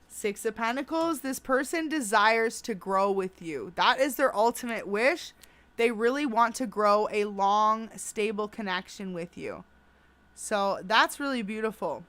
Six of Pentacles. This person desires to grow with you. That is their ultimate wish. They really want to grow a long, stable connection with you. So that's really beautiful.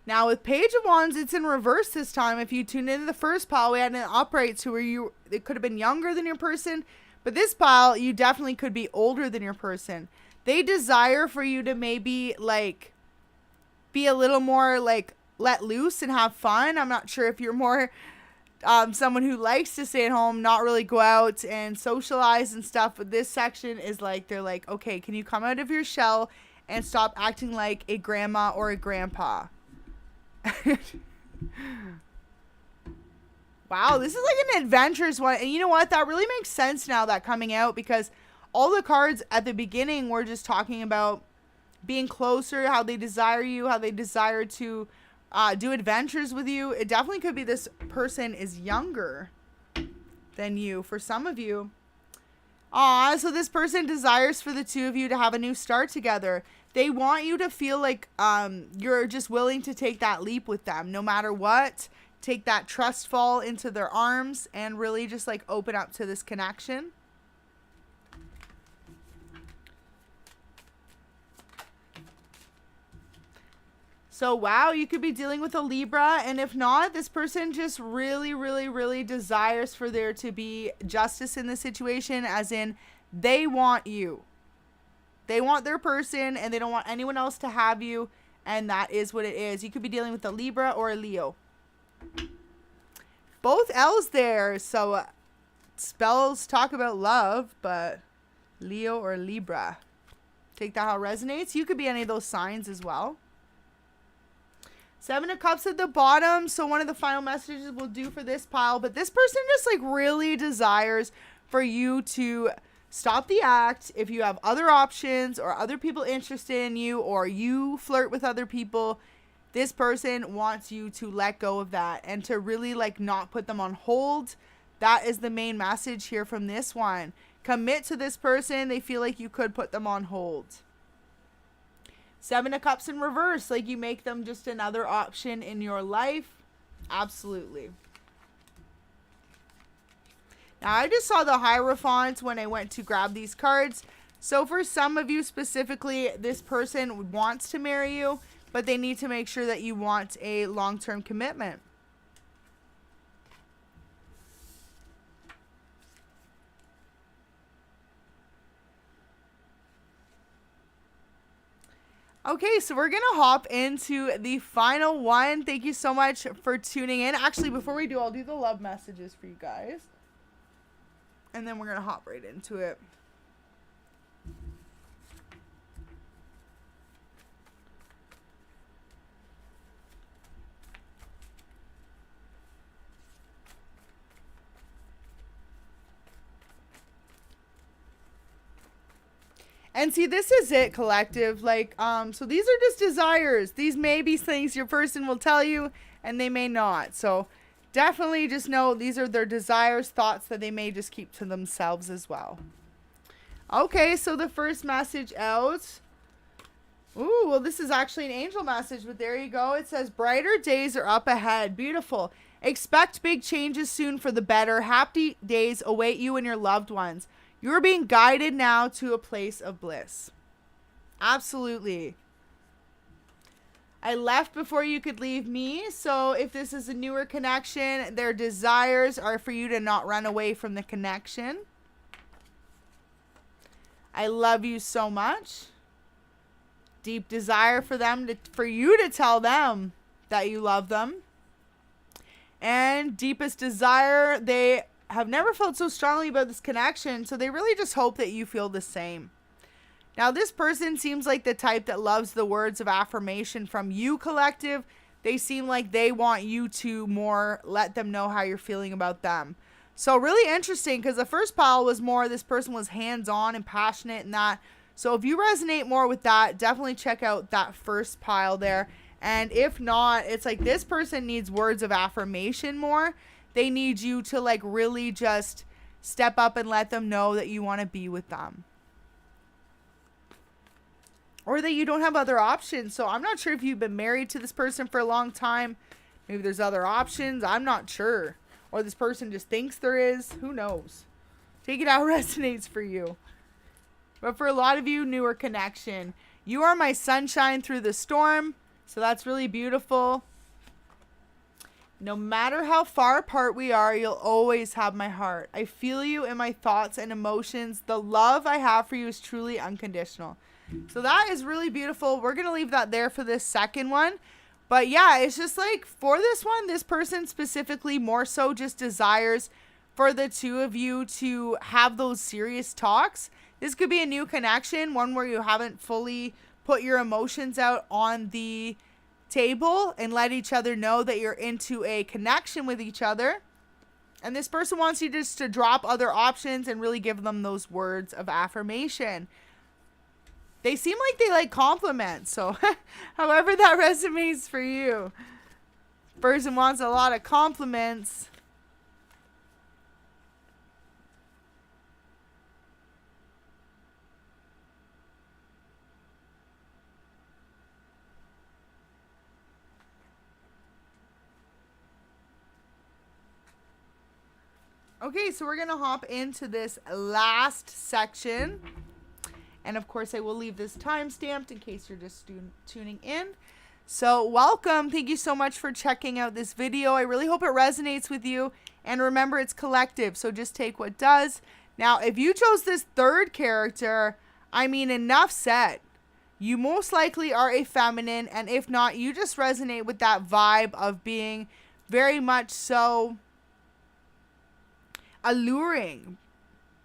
Now with Page of Wands, it's in reverse this time. If you tune into the first pile, we had an upright, so where it could have been younger than your person. But this pile, you definitely could be older than your person. They desire for you to maybe like be a little more like let loose and have fun. I'm not sure if you're more someone who likes to stay at home, not really go out and socialize and stuff. But this section is like, they're like, okay, can you come out of your shell and stop acting like a grandma or a grandpa? Wow, this is like an adventurous one. And you know what? That really makes sense now, that coming out, because all the cards at the beginning were just talking about being closer, how they desire you, how they desire to do adventures with you. It definitely could be this person is younger than you for some of you. So this person desires for the two of you to have a new start together. They want you to feel like you're just willing to take that leap with them no matter what. Take that trust fall into their arms and really just like open up to this connection. So, wow, you could be dealing with a Libra. And if not, this person just really, really, really desires for there to be justice in the situation, as in they want you. They want their person and they don't want anyone else to have you. And that is what it is. You could be dealing with a Libra or a Leo. Both L's there. So spells talk about love, but Leo or Libra. Take that how it resonates. You could be any of those signs as well. Seven of Cups at the bottom. So one of the final messages we'll do for this pile. But this person just like really desires for you to stop the act. If you have other options or other people interested in you, or you flirt with other people, this person wants you to let go of that and to really like not put them on hold. That is the main message here from this one. Commit to this person. They feel like you could put them on hold. 7 of Cups in reverse, like you make them just another option in your life. Absolutely. Now, I just saw the Hierophant when I went to grab these cards. So for some of you specifically, this person wants to marry you, but they need to make sure that you want a long-term commitment. Okay, so we're going to hop into the final one. Thank you so much for tuning in. Actually, before we do, I'll do the love messages for you guys. And then we're going to hop right into it. And see, this is it, collective. Like, so these are just desires. These may be things your person will tell you, and they may not. So definitely just know these are their desires, thoughts that they may just keep to themselves as well. Okay, so the first message out. Ooh, well, this is actually an angel message, but there you go. It says, brighter days are up ahead. Beautiful. Expect big changes soon for the better. Happy days await you and your loved ones. You're being guided now to a place of bliss. Absolutely. I left before you could leave me. So if this is a newer connection, their desires are for you to not run away from the connection. I love you so much. Deep desire for them for you to tell them that you love them. And deepest desire, they have never felt so strongly about this connection, so they really just hope that you feel the same. Now, this person seems like the type that loves the words of affirmation from you, collective. They seem like they want you to more let them know how you're feeling about them. So really interesting, because the first pile was more this person was hands-on and passionate and that. So if you resonate more with that, definitely check out that first pile there. And if not, it's like this person needs words of affirmation more. They need you to like really just step up and let them know that you want to be with them. Or that you don't have other options. So I'm not sure if you've been married to this person for a long time. Maybe there's other options. I'm not sure. Or this person just thinks there is. Who knows? Take it how it resonates for you. But for a lot of you, newer connection. You are my sunshine through the storm. So that's really beautiful. No matter how far apart we are, you'll always have my heart. I feel you in my thoughts and emotions. The love I have for you is truly unconditional. So that is really beautiful. We're going to leave that there for this second one. But yeah, it's just like for this one, this person specifically more so just desires for the two of you to have those serious talks. This could be a new connection, one where you haven't fully put your emotions out on the table and let each other know that you're into a connection with each other. And this person wants you just to drop other options and really give them those words of affirmation. They seem like they like compliments. So however that resonates for you. Person wants a lot of compliments. Okay, so we're going to hop into this last section. And of course, I will leave this time-stamped in case you're just tuning in. So welcome. Thank you so much for checking out this video. I really hope it resonates with you. And remember, it's collective, so just take what does. Now, if you chose this third character, I mean, enough said. You most likely are a feminine, and if not, you just resonate with that vibe of being very much so alluring,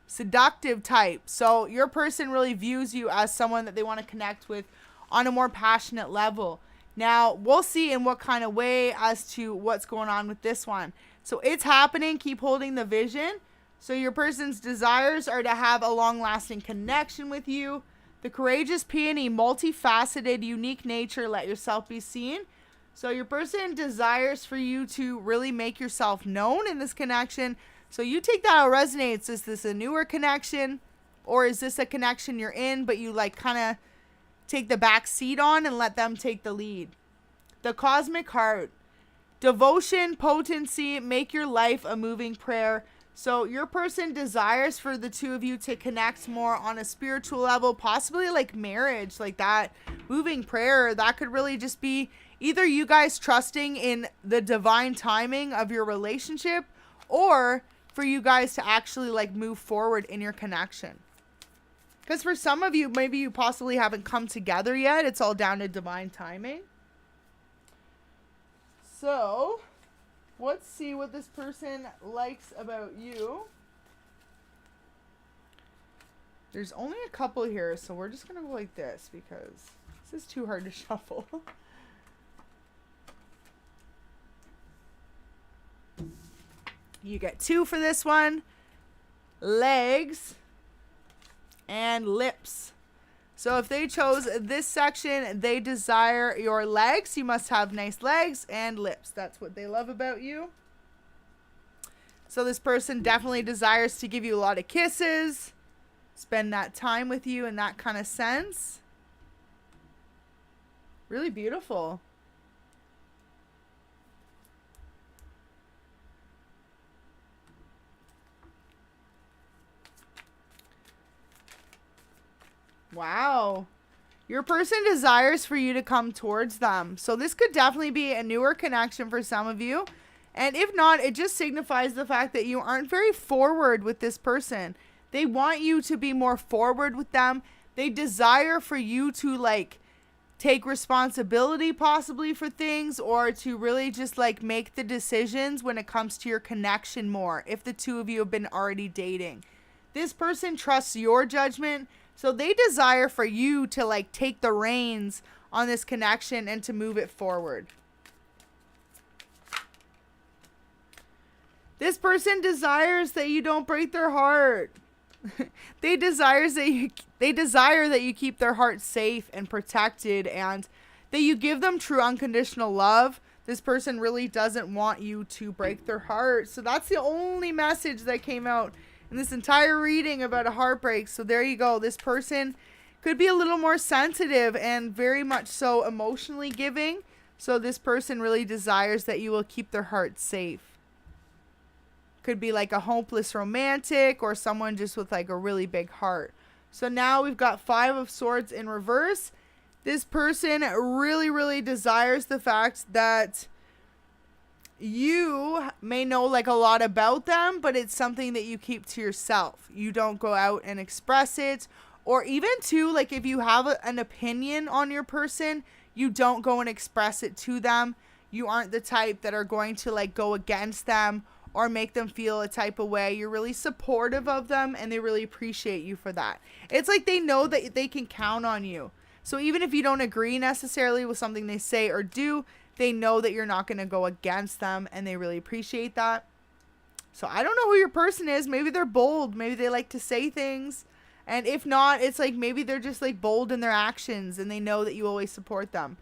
seductive type. So your person really views you as someone that they want to connect with on a more passionate level. Now, we'll see in what kind of way as to what's going on with this one. So it's happening. Keep holding the vision. So your person's desires are to have a long-lasting connection with you. The courageous peony, multifaceted, unique nature, let yourself be seen. So your person desires for you to really make yourself known in this connection. So you take that how it resonates. Is this a newer connection? Or is this a connection you're in, but you like kind of take the back seat on and let them take the lead? The cosmic heart. Devotion, potency, make your life a moving prayer. So your person desires for the two of you to connect more on a spiritual level, possibly like marriage, like that moving prayer. That could really just be either you guys trusting in the divine timing of your relationship, or for you guys to actually like move forward in your connection. Because for some of you, maybe you possibly haven't come together yet. It's all down to divine timing. So let's see what this person likes about you. There's only a couple here, so we're just going to go like this because this is too hard to shuffle. You get 2 for this one. Legs and lips. So if they chose this section, they desire your legs. You must have nice legs and lips. That's what they love about you. So this person definitely desires to give you a lot of kisses, spend that time with you in that kind of sense. Really beautiful. Wow. Your person desires for you to come towards them. So this could definitely be a newer connection for some of you. And if not, it just signifies the fact that you aren't very forward with this person. They want you to be more forward with them. They desire for you to like take responsibility possibly for things, or to really just like make the decisions when it comes to your connection more, if the two of you have been already dating. This person trusts your judgment. So they desire for you to like take the reins on this connection and to move it forward. This person desires that you don't break their heart. They desire that you keep their heart safe and protected, and that you give them true unconditional love. This person really doesn't want you to break their heart. So that's the only message that came out in this entire reading about a heartbreak. So there you go. This person could be a little more sensitive and very much so emotionally giving. So this person really desires that you will keep their heart safe. Could be like a hopeless romantic, or someone just with like a really big heart. So now we've got 5 of Swords in reverse. This person really desires the fact that you may know like a lot about them, but it's something that you keep to yourself. You don't go out and express it. Or even too, like if you have an opinion on your person, you don't go and express it to them. You aren't the type that are going to like go against them or make them feel a type of way. You're really supportive of them, and they really appreciate you for that. It's like they know that they can count on you. So even if you don't agree necessarily with something they say or do, they know that you're not going to go against them, and they really appreciate that. So I don't know who your person is. Maybe they're bold. Maybe they like to say things. And if not, it's like maybe they're just like bold in their actions, and they know that you always support them.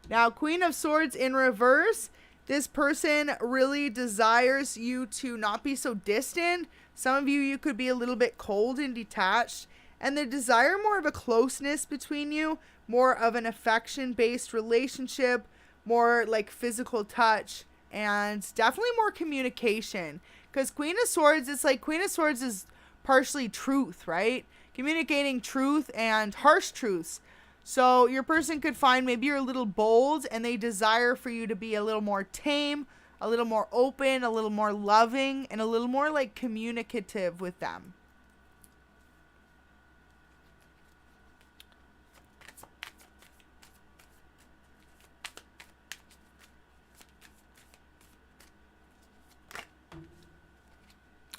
Now, Queen of Swords in reverse. This person really desires you to not be so distant. Some of you could be a little bit cold and detached. And they desire more of a closeness between you. More of an affection-based relationship. More like physical touch, and definitely more communication. Because Queen of Swords, it's like Queen of Swords is partially truth, right? Communicating truth and harsh truths. So your person could find maybe you're a little bold, and they desire for you to be a little more tame, a little more open, a little more loving, and a little more like communicative with them.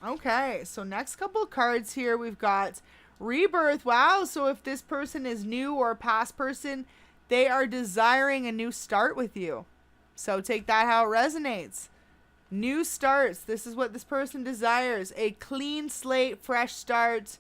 Okay, so next couple of cards here, we've got Rebirth. Wow, so if this person is new or a past person, they are desiring a new start with you. So take that how it resonates. New starts. This is what this person desires. A clean slate, fresh start.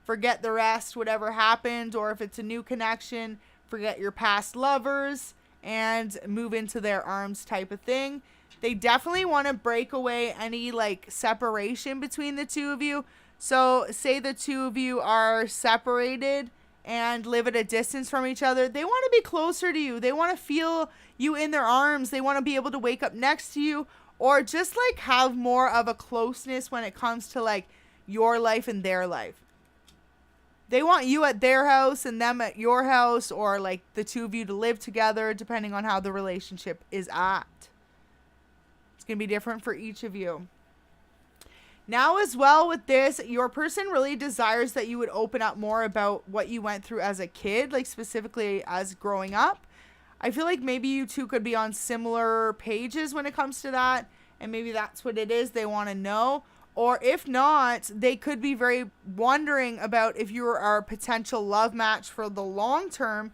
Forget the rest, whatever happened. Or if it's a new connection, forget your past lovers. and move into their arms type of thing. They definitely want to break away any like separation between the two of you. So say the two of you are separated and live at a distance from each other. They want to be closer to you. They want to feel you in their arms. They want to be able to wake up next to you, or just like have more of a closeness when it comes to like your life and their life. They want you at their house and them at your house, or like the two of you to live together, depending on how the relationship is at. It's going to be different for each of you. Now as well with this, your person really desires that you would open up more about what you went through as a kid, like specifically as growing up. I feel like maybe you two could be on similar pages when it comes to that, and maybe that's what it is they want to know. Or if not, they could be very wondering about if you are a potential love match for the long term.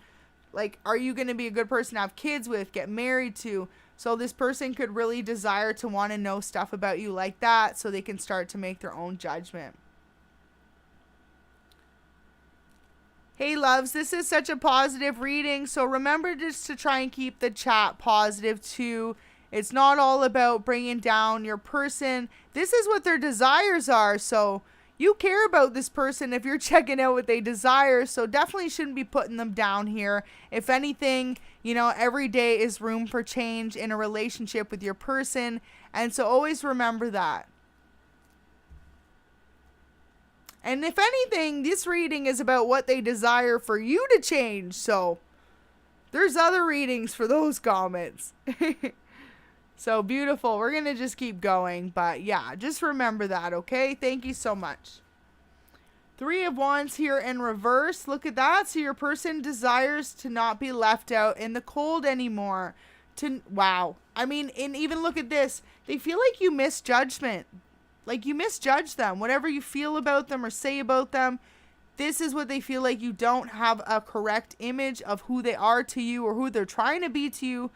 Like, are you going to be a good person to have kids with, get married to? So this person could really desire to want to know stuff about you like that, so they can start to make their own judgment. Hey loves, this is such a positive reading, so remember just to try and keep the chat positive too. It's not all about bringing down your person. This is what their desires are, so you care about this person if you're checking out what they desire, so definitely shouldn't be putting them down here. If anything, you know, every day is room for change in a relationship with your person, and so always remember that. And if anything, this reading is about what they desire for you to change, so there's other readings for those comments. So beautiful. We're going to just keep going. But yeah, just remember that, okay? Thank you so much. 3 of Wands here in reverse. Look at that. So your person desires to not be left out in the cold anymore. Wow. I mean, and even look at this. They feel like you misjudgment. Like you misjudge them. Whatever you feel about them or say about them, this is what they feel like. You don't have a correct image of who they are to you or who they're trying to be to you.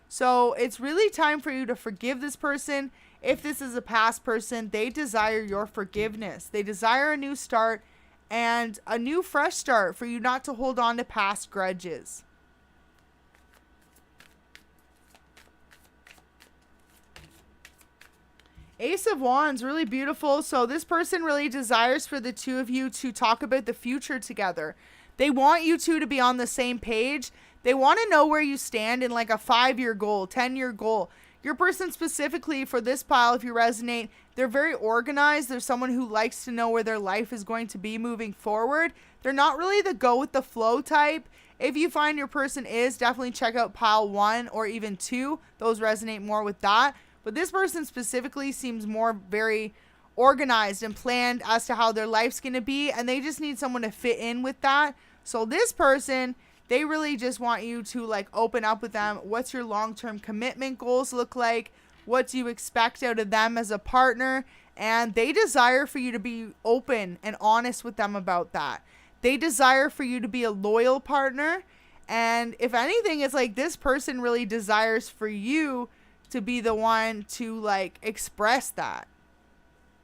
So it's really time for you to forgive this person. If this is a past person, they desire your forgiveness. They desire a new start and a new fresh start for you not to hold on to past grudges. Ace of Wands, really beautiful. So this person really desires for the two of you to talk about the future together. They want you two to be on the same page. They want to know where you stand in like a 5-year goal, 10-year goal. Your person specifically for this pile, if you resonate, they're very organized. They're someone who likes to know where their life is going to be moving forward. They're not really the go with the flow type. If you find your person is, definitely check out pile 1 or even 2. Those resonate more with that. But this person specifically seems more very organized and planned as to how their life's going to be. And they just need someone to fit in with that. So this person, they really just want you to like open up with them. What's your long-term commitment goals look like? What do you expect out of them as a partner? And they desire for you to be open and honest with them about that. They desire for you to be a loyal partner. And if anything, it's like this person really desires for you to be the one to like express that.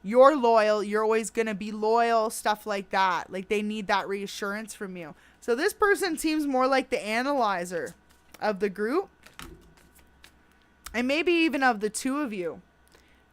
You're loyal. You're always going to be loyal. Stuff like that. Like they need that reassurance from you. So this person seems more like the analyzer of the group. And maybe even of the two of you.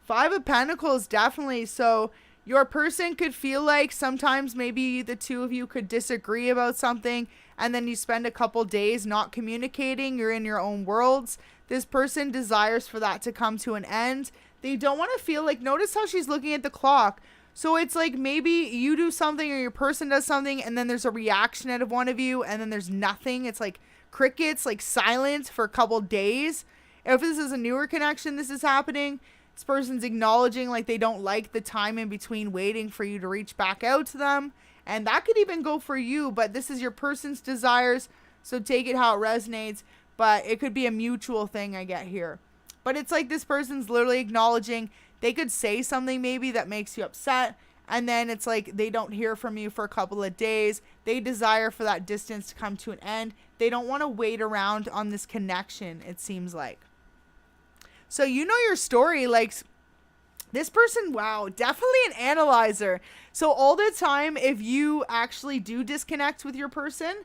5 of Pentacles, definitely. So your person could feel like sometimes maybe the two of you could disagree about something. And then you spend a couple days not communicating. You're in your own worlds. This person desires for that to come to an end. They don't want to feel like, notice how she's looking at the clock. So it's like maybe you do something or your person does something and then there's a reaction out of one of you and then there's nothing. It's like crickets, like silence for a couple days. If this is a newer connection, this is happening. This person's acknowledging like they don't like the time in between waiting for you to reach back out to them. And that could even go for you, but this is your person's desires. So take it how it resonates, but it could be a mutual thing I get here. But it's like this person's literally acknowledging they could say something maybe that makes you upset. And then it's like they don't hear from you for a couple of days. They desire for that distance to come to an end. They don't want to wait around on this connection, it seems like. So you know your story, like this person, wow, definitely an analyzer. So all the time, if you actually do disconnect with your person,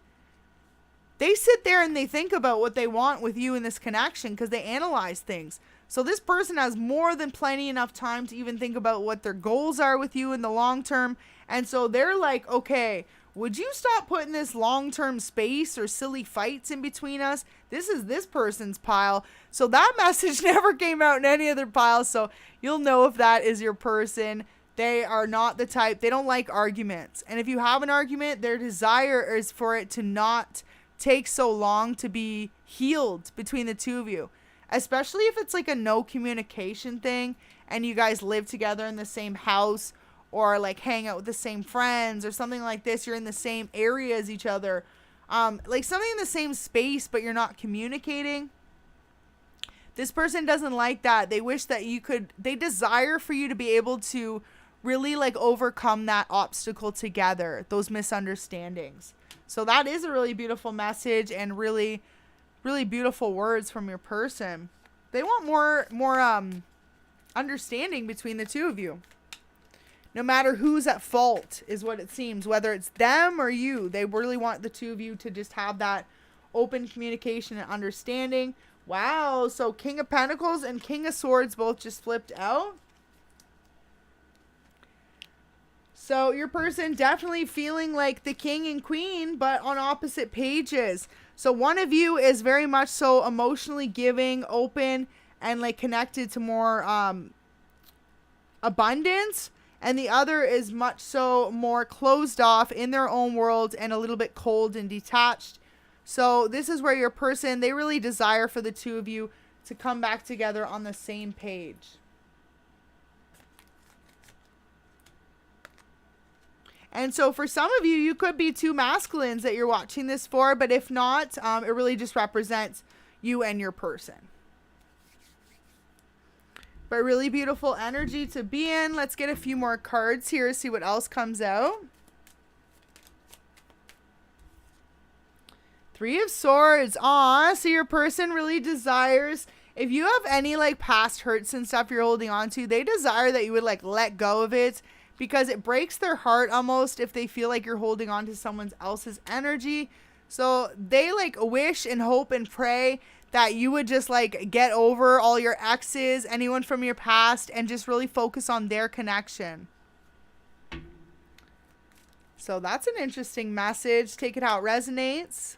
they sit there and they think about what they want with you in this connection because they analyze things. So this person has more than plenty enough time to even think about what their goals are with you in the long term. And so they're like, okay, would you stop putting this long-term space or silly fights in between us? This is this person's pile. So that message never came out in any other pile. So you'll know if that is your person. They are not the type. They don't like arguments. And if you have an argument, their desire is for it to not take so long to be healed between the two of you. Especially if it's like a no communication thing and you guys live together in the same house or like hang out with the same friends or something like this. You're in the same area as each other. Like something in the same space, but you're not communicating. This person doesn't like that. They wish that you could, they desire for you to be able to really like overcome that obstacle together, those misunderstandings. So that is a really beautiful message and really, really beautiful words from your person. They want more understanding between the two of you. No matter who's at fault is what it seems, whether it's them or you. They really want the two of you to just have that open communication and understanding. Wow, so King of Pentacles and King of Swords both just flipped out. So your person definitely feeling like the king and queen, but on opposite pages. So one of you is very much so emotionally giving, open, and like connected to more abundance. And the other is much so more closed off in their own world and a little bit cold and detached. So this is where your person, they really desire for the two of you to come back together on the same page. And so for some of you, you could be two masculines that you're watching this for. But if not, it really just represents you and your person. But really beautiful energy to be in. Let's get a few more cards here, see what else comes out. Three of Swords. Aw, so your person really desires, if you have any like past hurts and stuff you're holding on to, they desire that you would like let go of it because it breaks their heart almost if they feel like you're holding on to someone else's energy. So they like wish and hope and pray that you would just like get over all your exes, anyone from your past, and just really focus on their connection. So that's an interesting message. Take it how it resonates.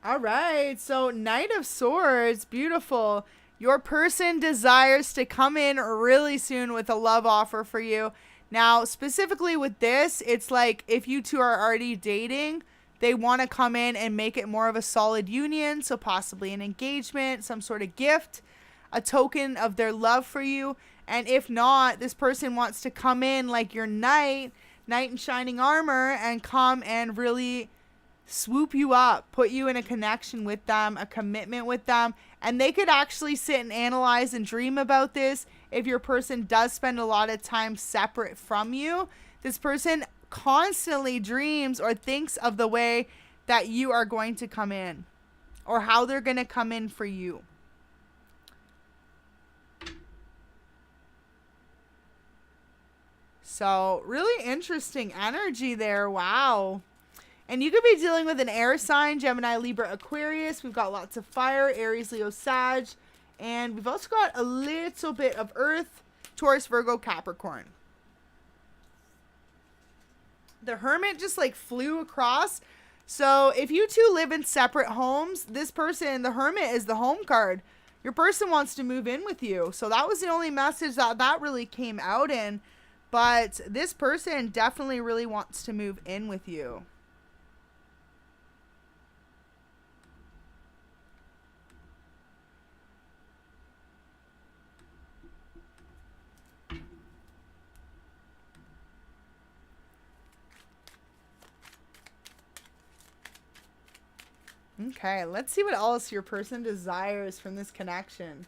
All right, so Knight of Swords, beautiful. Your person desires to come in really soon with a love offer for you. Now, specifically with this, it's like if you two are already dating, they want to come in and make it more of a solid union. So possibly an engagement, some sort of gift, a token of their love for you. And if not, this person wants to come in like your knight in shining armor, and come and really swoop you up, put you in a connection with them, a commitment with them. And they could actually sit and analyze and dream about this. If your person does spend a lot of time separate from you, this person constantly dreams or thinks of the way that you are going to come in or how they're going to come in for you. So really interesting energy there. Wow. And you could be dealing with an air sign, Gemini, Libra, Aquarius. We've got lots of fire, Aries, Leo, Sag. And we've also got a little bit of Earth, Taurus, Virgo, Capricorn. The Hermit just like flew across. So if you two live in separate homes, this person, the Hermit, is the home card. Your person wants to move in with you. So that was the only message that really came out in. But this person definitely really wants to move in with you. Okay, let's see what else your person desires from this connection.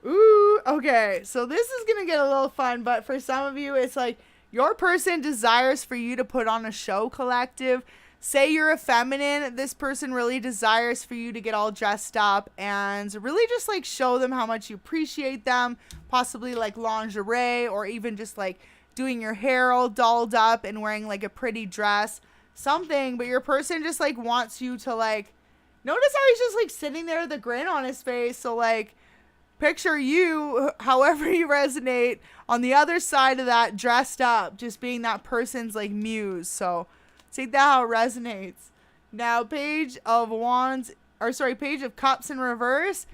Ooh, okay, so this is going to get a little fun, but for some of you, it's like your person desires for you to put on a show collective. Say you're a feminine, this person really desires for you to get all dressed up and really just like show them how much you appreciate them, possibly like lingerie or even just like doing your hair all dolled up and wearing like a pretty dress, something. But your person just like wants you to like, notice how he's just like sitting there with a grin on his face. So like picture you, however you resonate, on the other side of that, dressed up, just being that person's like muse. So take that how it resonates. Now, Page of Cups in reverse.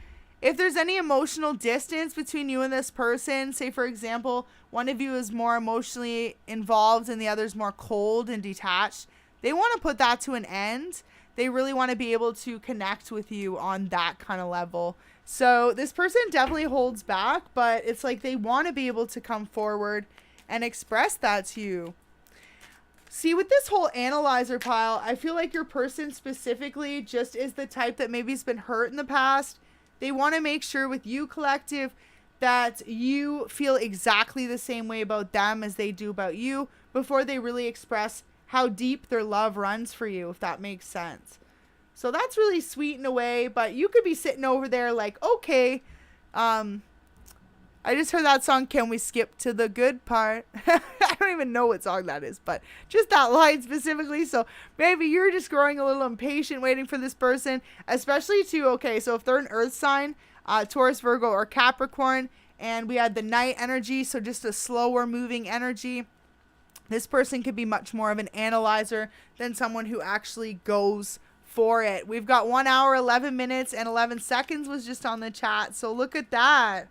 If there's any emotional distance between you and this person, say for example, one of you is more emotionally involved and the other's more cold and detached, they want to put that to an end. They really want to be able to connect with you on that kind of level. So this person definitely holds back, but it's like they want to be able to come forward and express that to you. See, with this whole analyzer pile, I feel like your person specifically just is the type that maybe has been hurt in the past. They want to make sure with you, collective, that you feel exactly the same way about them as they do about you before they really express how deep their love runs for you, if that makes sense. So that's really sweet in a way, but you could be sitting over there like, okay, I just heard that song, Can We Skip to the Good Part? I don't even know what song that is, but just that line specifically. So maybe you're just growing a little impatient waiting for this person, especially to, okay, so if they're an earth sign, Taurus, Virgo, or Capricorn, and we had the night energy, so just a slower moving energy, this person could be much more of an analyzer than someone who actually goes for it. We've got 1 hour, 11 minutes, and 11 seconds was just on the chat. So look at that.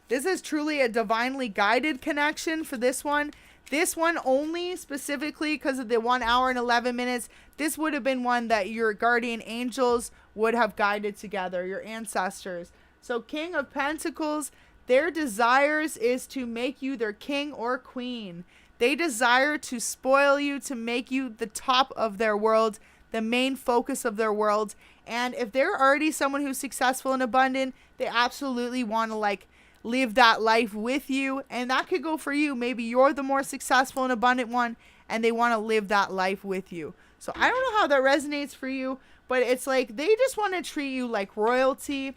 This is truly a divinely guided connection for this one. This one only specifically because of the 1 hour and 11 minutes. This would have been one that your guardian angels would have guided together, your ancestors. So King of Pentacles, their desires is to make you their king or queen. They desire to spoil you, to make you the top of their world, the main focus of their world. And if they're already someone who's successful and abundant, they absolutely want to like live that life with you. And that could go for you. Maybe you're the more successful and abundant one and they want to live that life with you. So I don't know how that resonates for you, but it's like they just want to treat you like royalty.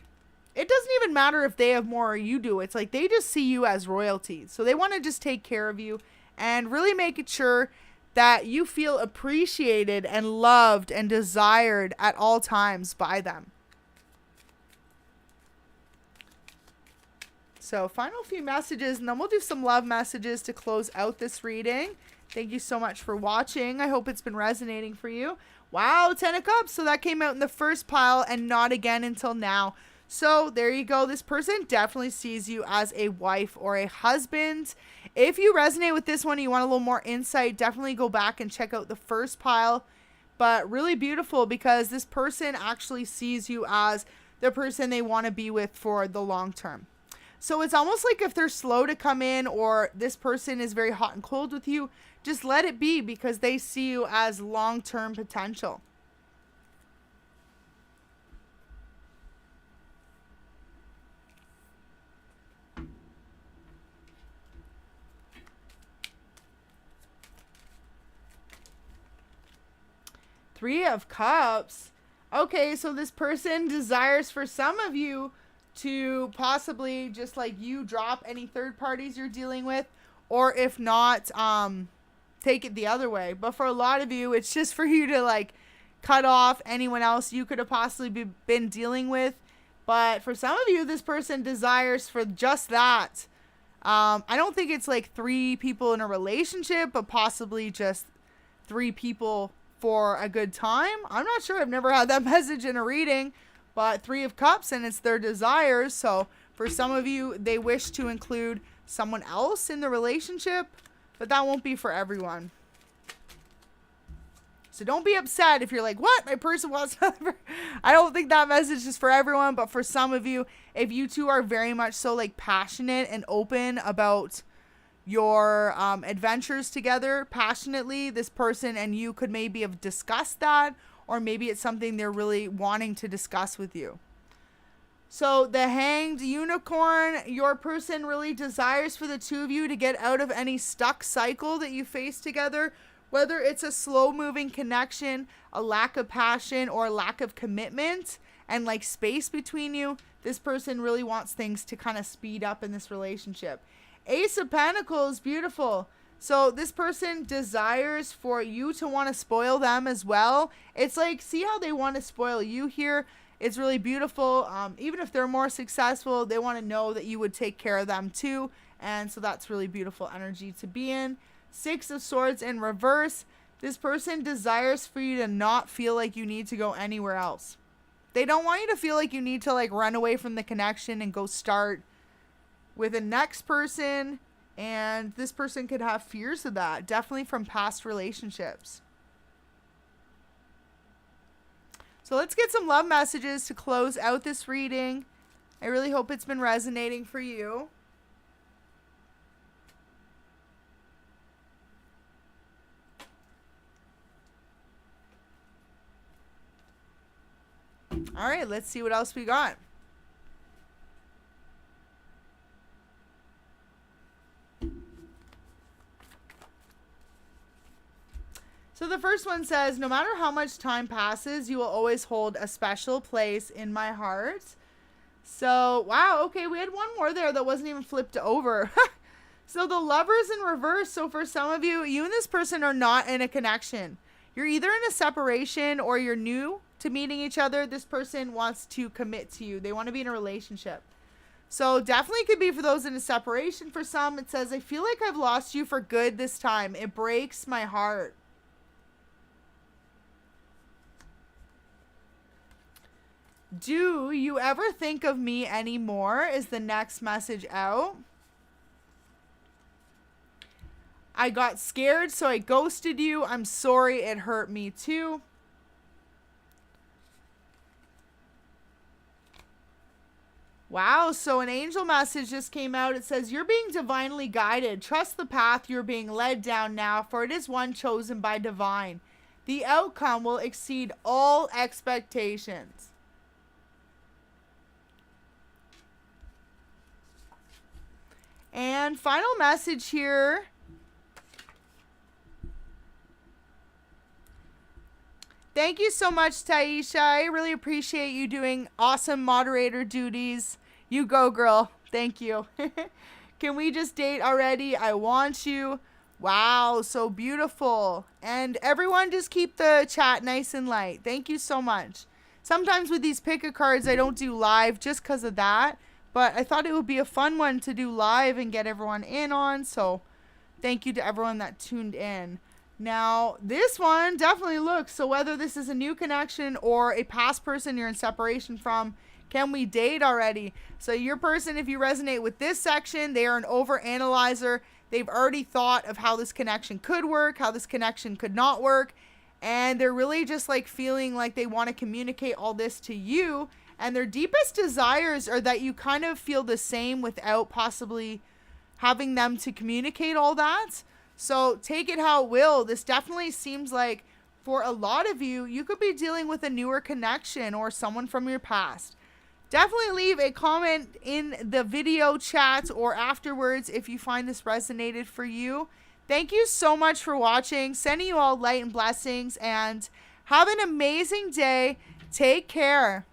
It doesn't even matter if they have more or you do. It's like they just see you as royalty. So they want to just take care of you and really make it sure that you feel appreciated and loved and desired at all times by them. So final few messages, and then we'll do some love messages to close out this reading. Thank you so much for watching. I hope it's been resonating for you. Wow, 10 of Cups. So that came out in the first pile and not again until now. So there you go. This person definitely sees you as a wife or a husband. If you resonate with this one, you want a little more insight, definitely go back and check out the first pile. But really beautiful because this person actually sees you as the person they want to be with for the long term. So it's almost like if they're slow to come in or this person is very hot and cold with you, just let it be because they see you as long-term potential. Three of Cups. Okay, so this person desires for some of you to possibly just like you drop any third parties you're dealing with, or if not, take it the other way. But for a lot of you, it's just for you to like cut off anyone else you could have possibly been dealing with. But for some of you, this person desires for just that. I don't think it's like 3 people in a relationship, but possibly just 3 people for a good time. I'm not sure. I've never had that message in a reading, but 3 of Cups and it's their desires. So for some of you, they wish to include someone else in the relationship, but that won't be for everyone. So don't be upset if you're like, what? My person wants I don't think that message is for everyone, but for some of you, if you two are very much so like passionate and open about your adventures together passionately, this person and you could maybe have discussed that, or maybe it's something they're really wanting to discuss with you. So the Hanged Unicorn, your person really desires for the two of you to get out of any stuck cycle that you face together, Whether it's a slow moving connection, a lack of passion, or a lack of commitment and like space between you, this person really wants things to kind of speed up in this relationship. Ace of Pentacles, beautiful. So this person desires for you to want to spoil them as well. It's like, see how they want to spoil you here? It's really beautiful. Even if they're more successful, they want to know that you would take care of them too. And so that's really beautiful energy to be in. Six of Swords in reverse. This person desires for you to not feel like you need to go anywhere else. They don't want you to feel like you need to like run away from the connection and go start with the next person. And this person could have fears of that, definitely from past relationships. So let's get some love messages to close out this reading. I really hope it's been resonating for you. All right, let's see what else we got. So the first one says, no matter how much time passes, you will always hold a special place in my heart. So, wow, okay, we had one more there that wasn't even flipped over. So the Lovers in reverse. So for some of you, you and this person are not in a connection. You're either in a separation or you're new to meeting each other. This person wants to commit to you. They want to be in a relationship. So definitely could be for those in a separation. For some, it says, I feel like I've lost you for good this time. It breaks my heart. Do you ever think of me anymore? Is the next message out. I got scared, so I ghosted you. I'm sorry, it hurt me too. Wow, so an angel message just came out. It says, you're being divinely guided. Trust the path you're being led down now, for it is one chosen by divine. The outcome will exceed all expectations. And final message here. Thank you so much, Taisha. I really appreciate you doing awesome moderator duties. You go, girl. Thank you. Can we just date already? I want you. Wow, so beautiful. And everyone just keep the chat nice and light. Thank you so much. Sometimes with these pick a cards, I don't do live just because of that. But I thought it would be a fun one to do live and get everyone in on. So thank you to everyone that tuned in. Now, this one definitely looks. So whether this is a new connection or a past person you're in separation from, can we date already? So your person, if you resonate with this section, they are an overanalyzer. They've already thought of how this connection could work, how this connection could not work. And they're really just like feeling like they want to communicate all this to you. And their deepest desires are that you kind of feel the same without possibly having them to communicate all that. So take it how it will. This definitely seems like for a lot of you, you could be dealing with a newer connection or someone from your past. Definitely leave a comment in the video chat or afterwards if you find this resonated for you. Thank you so much for watching. Sending you all light and blessings and have an amazing day. Take care.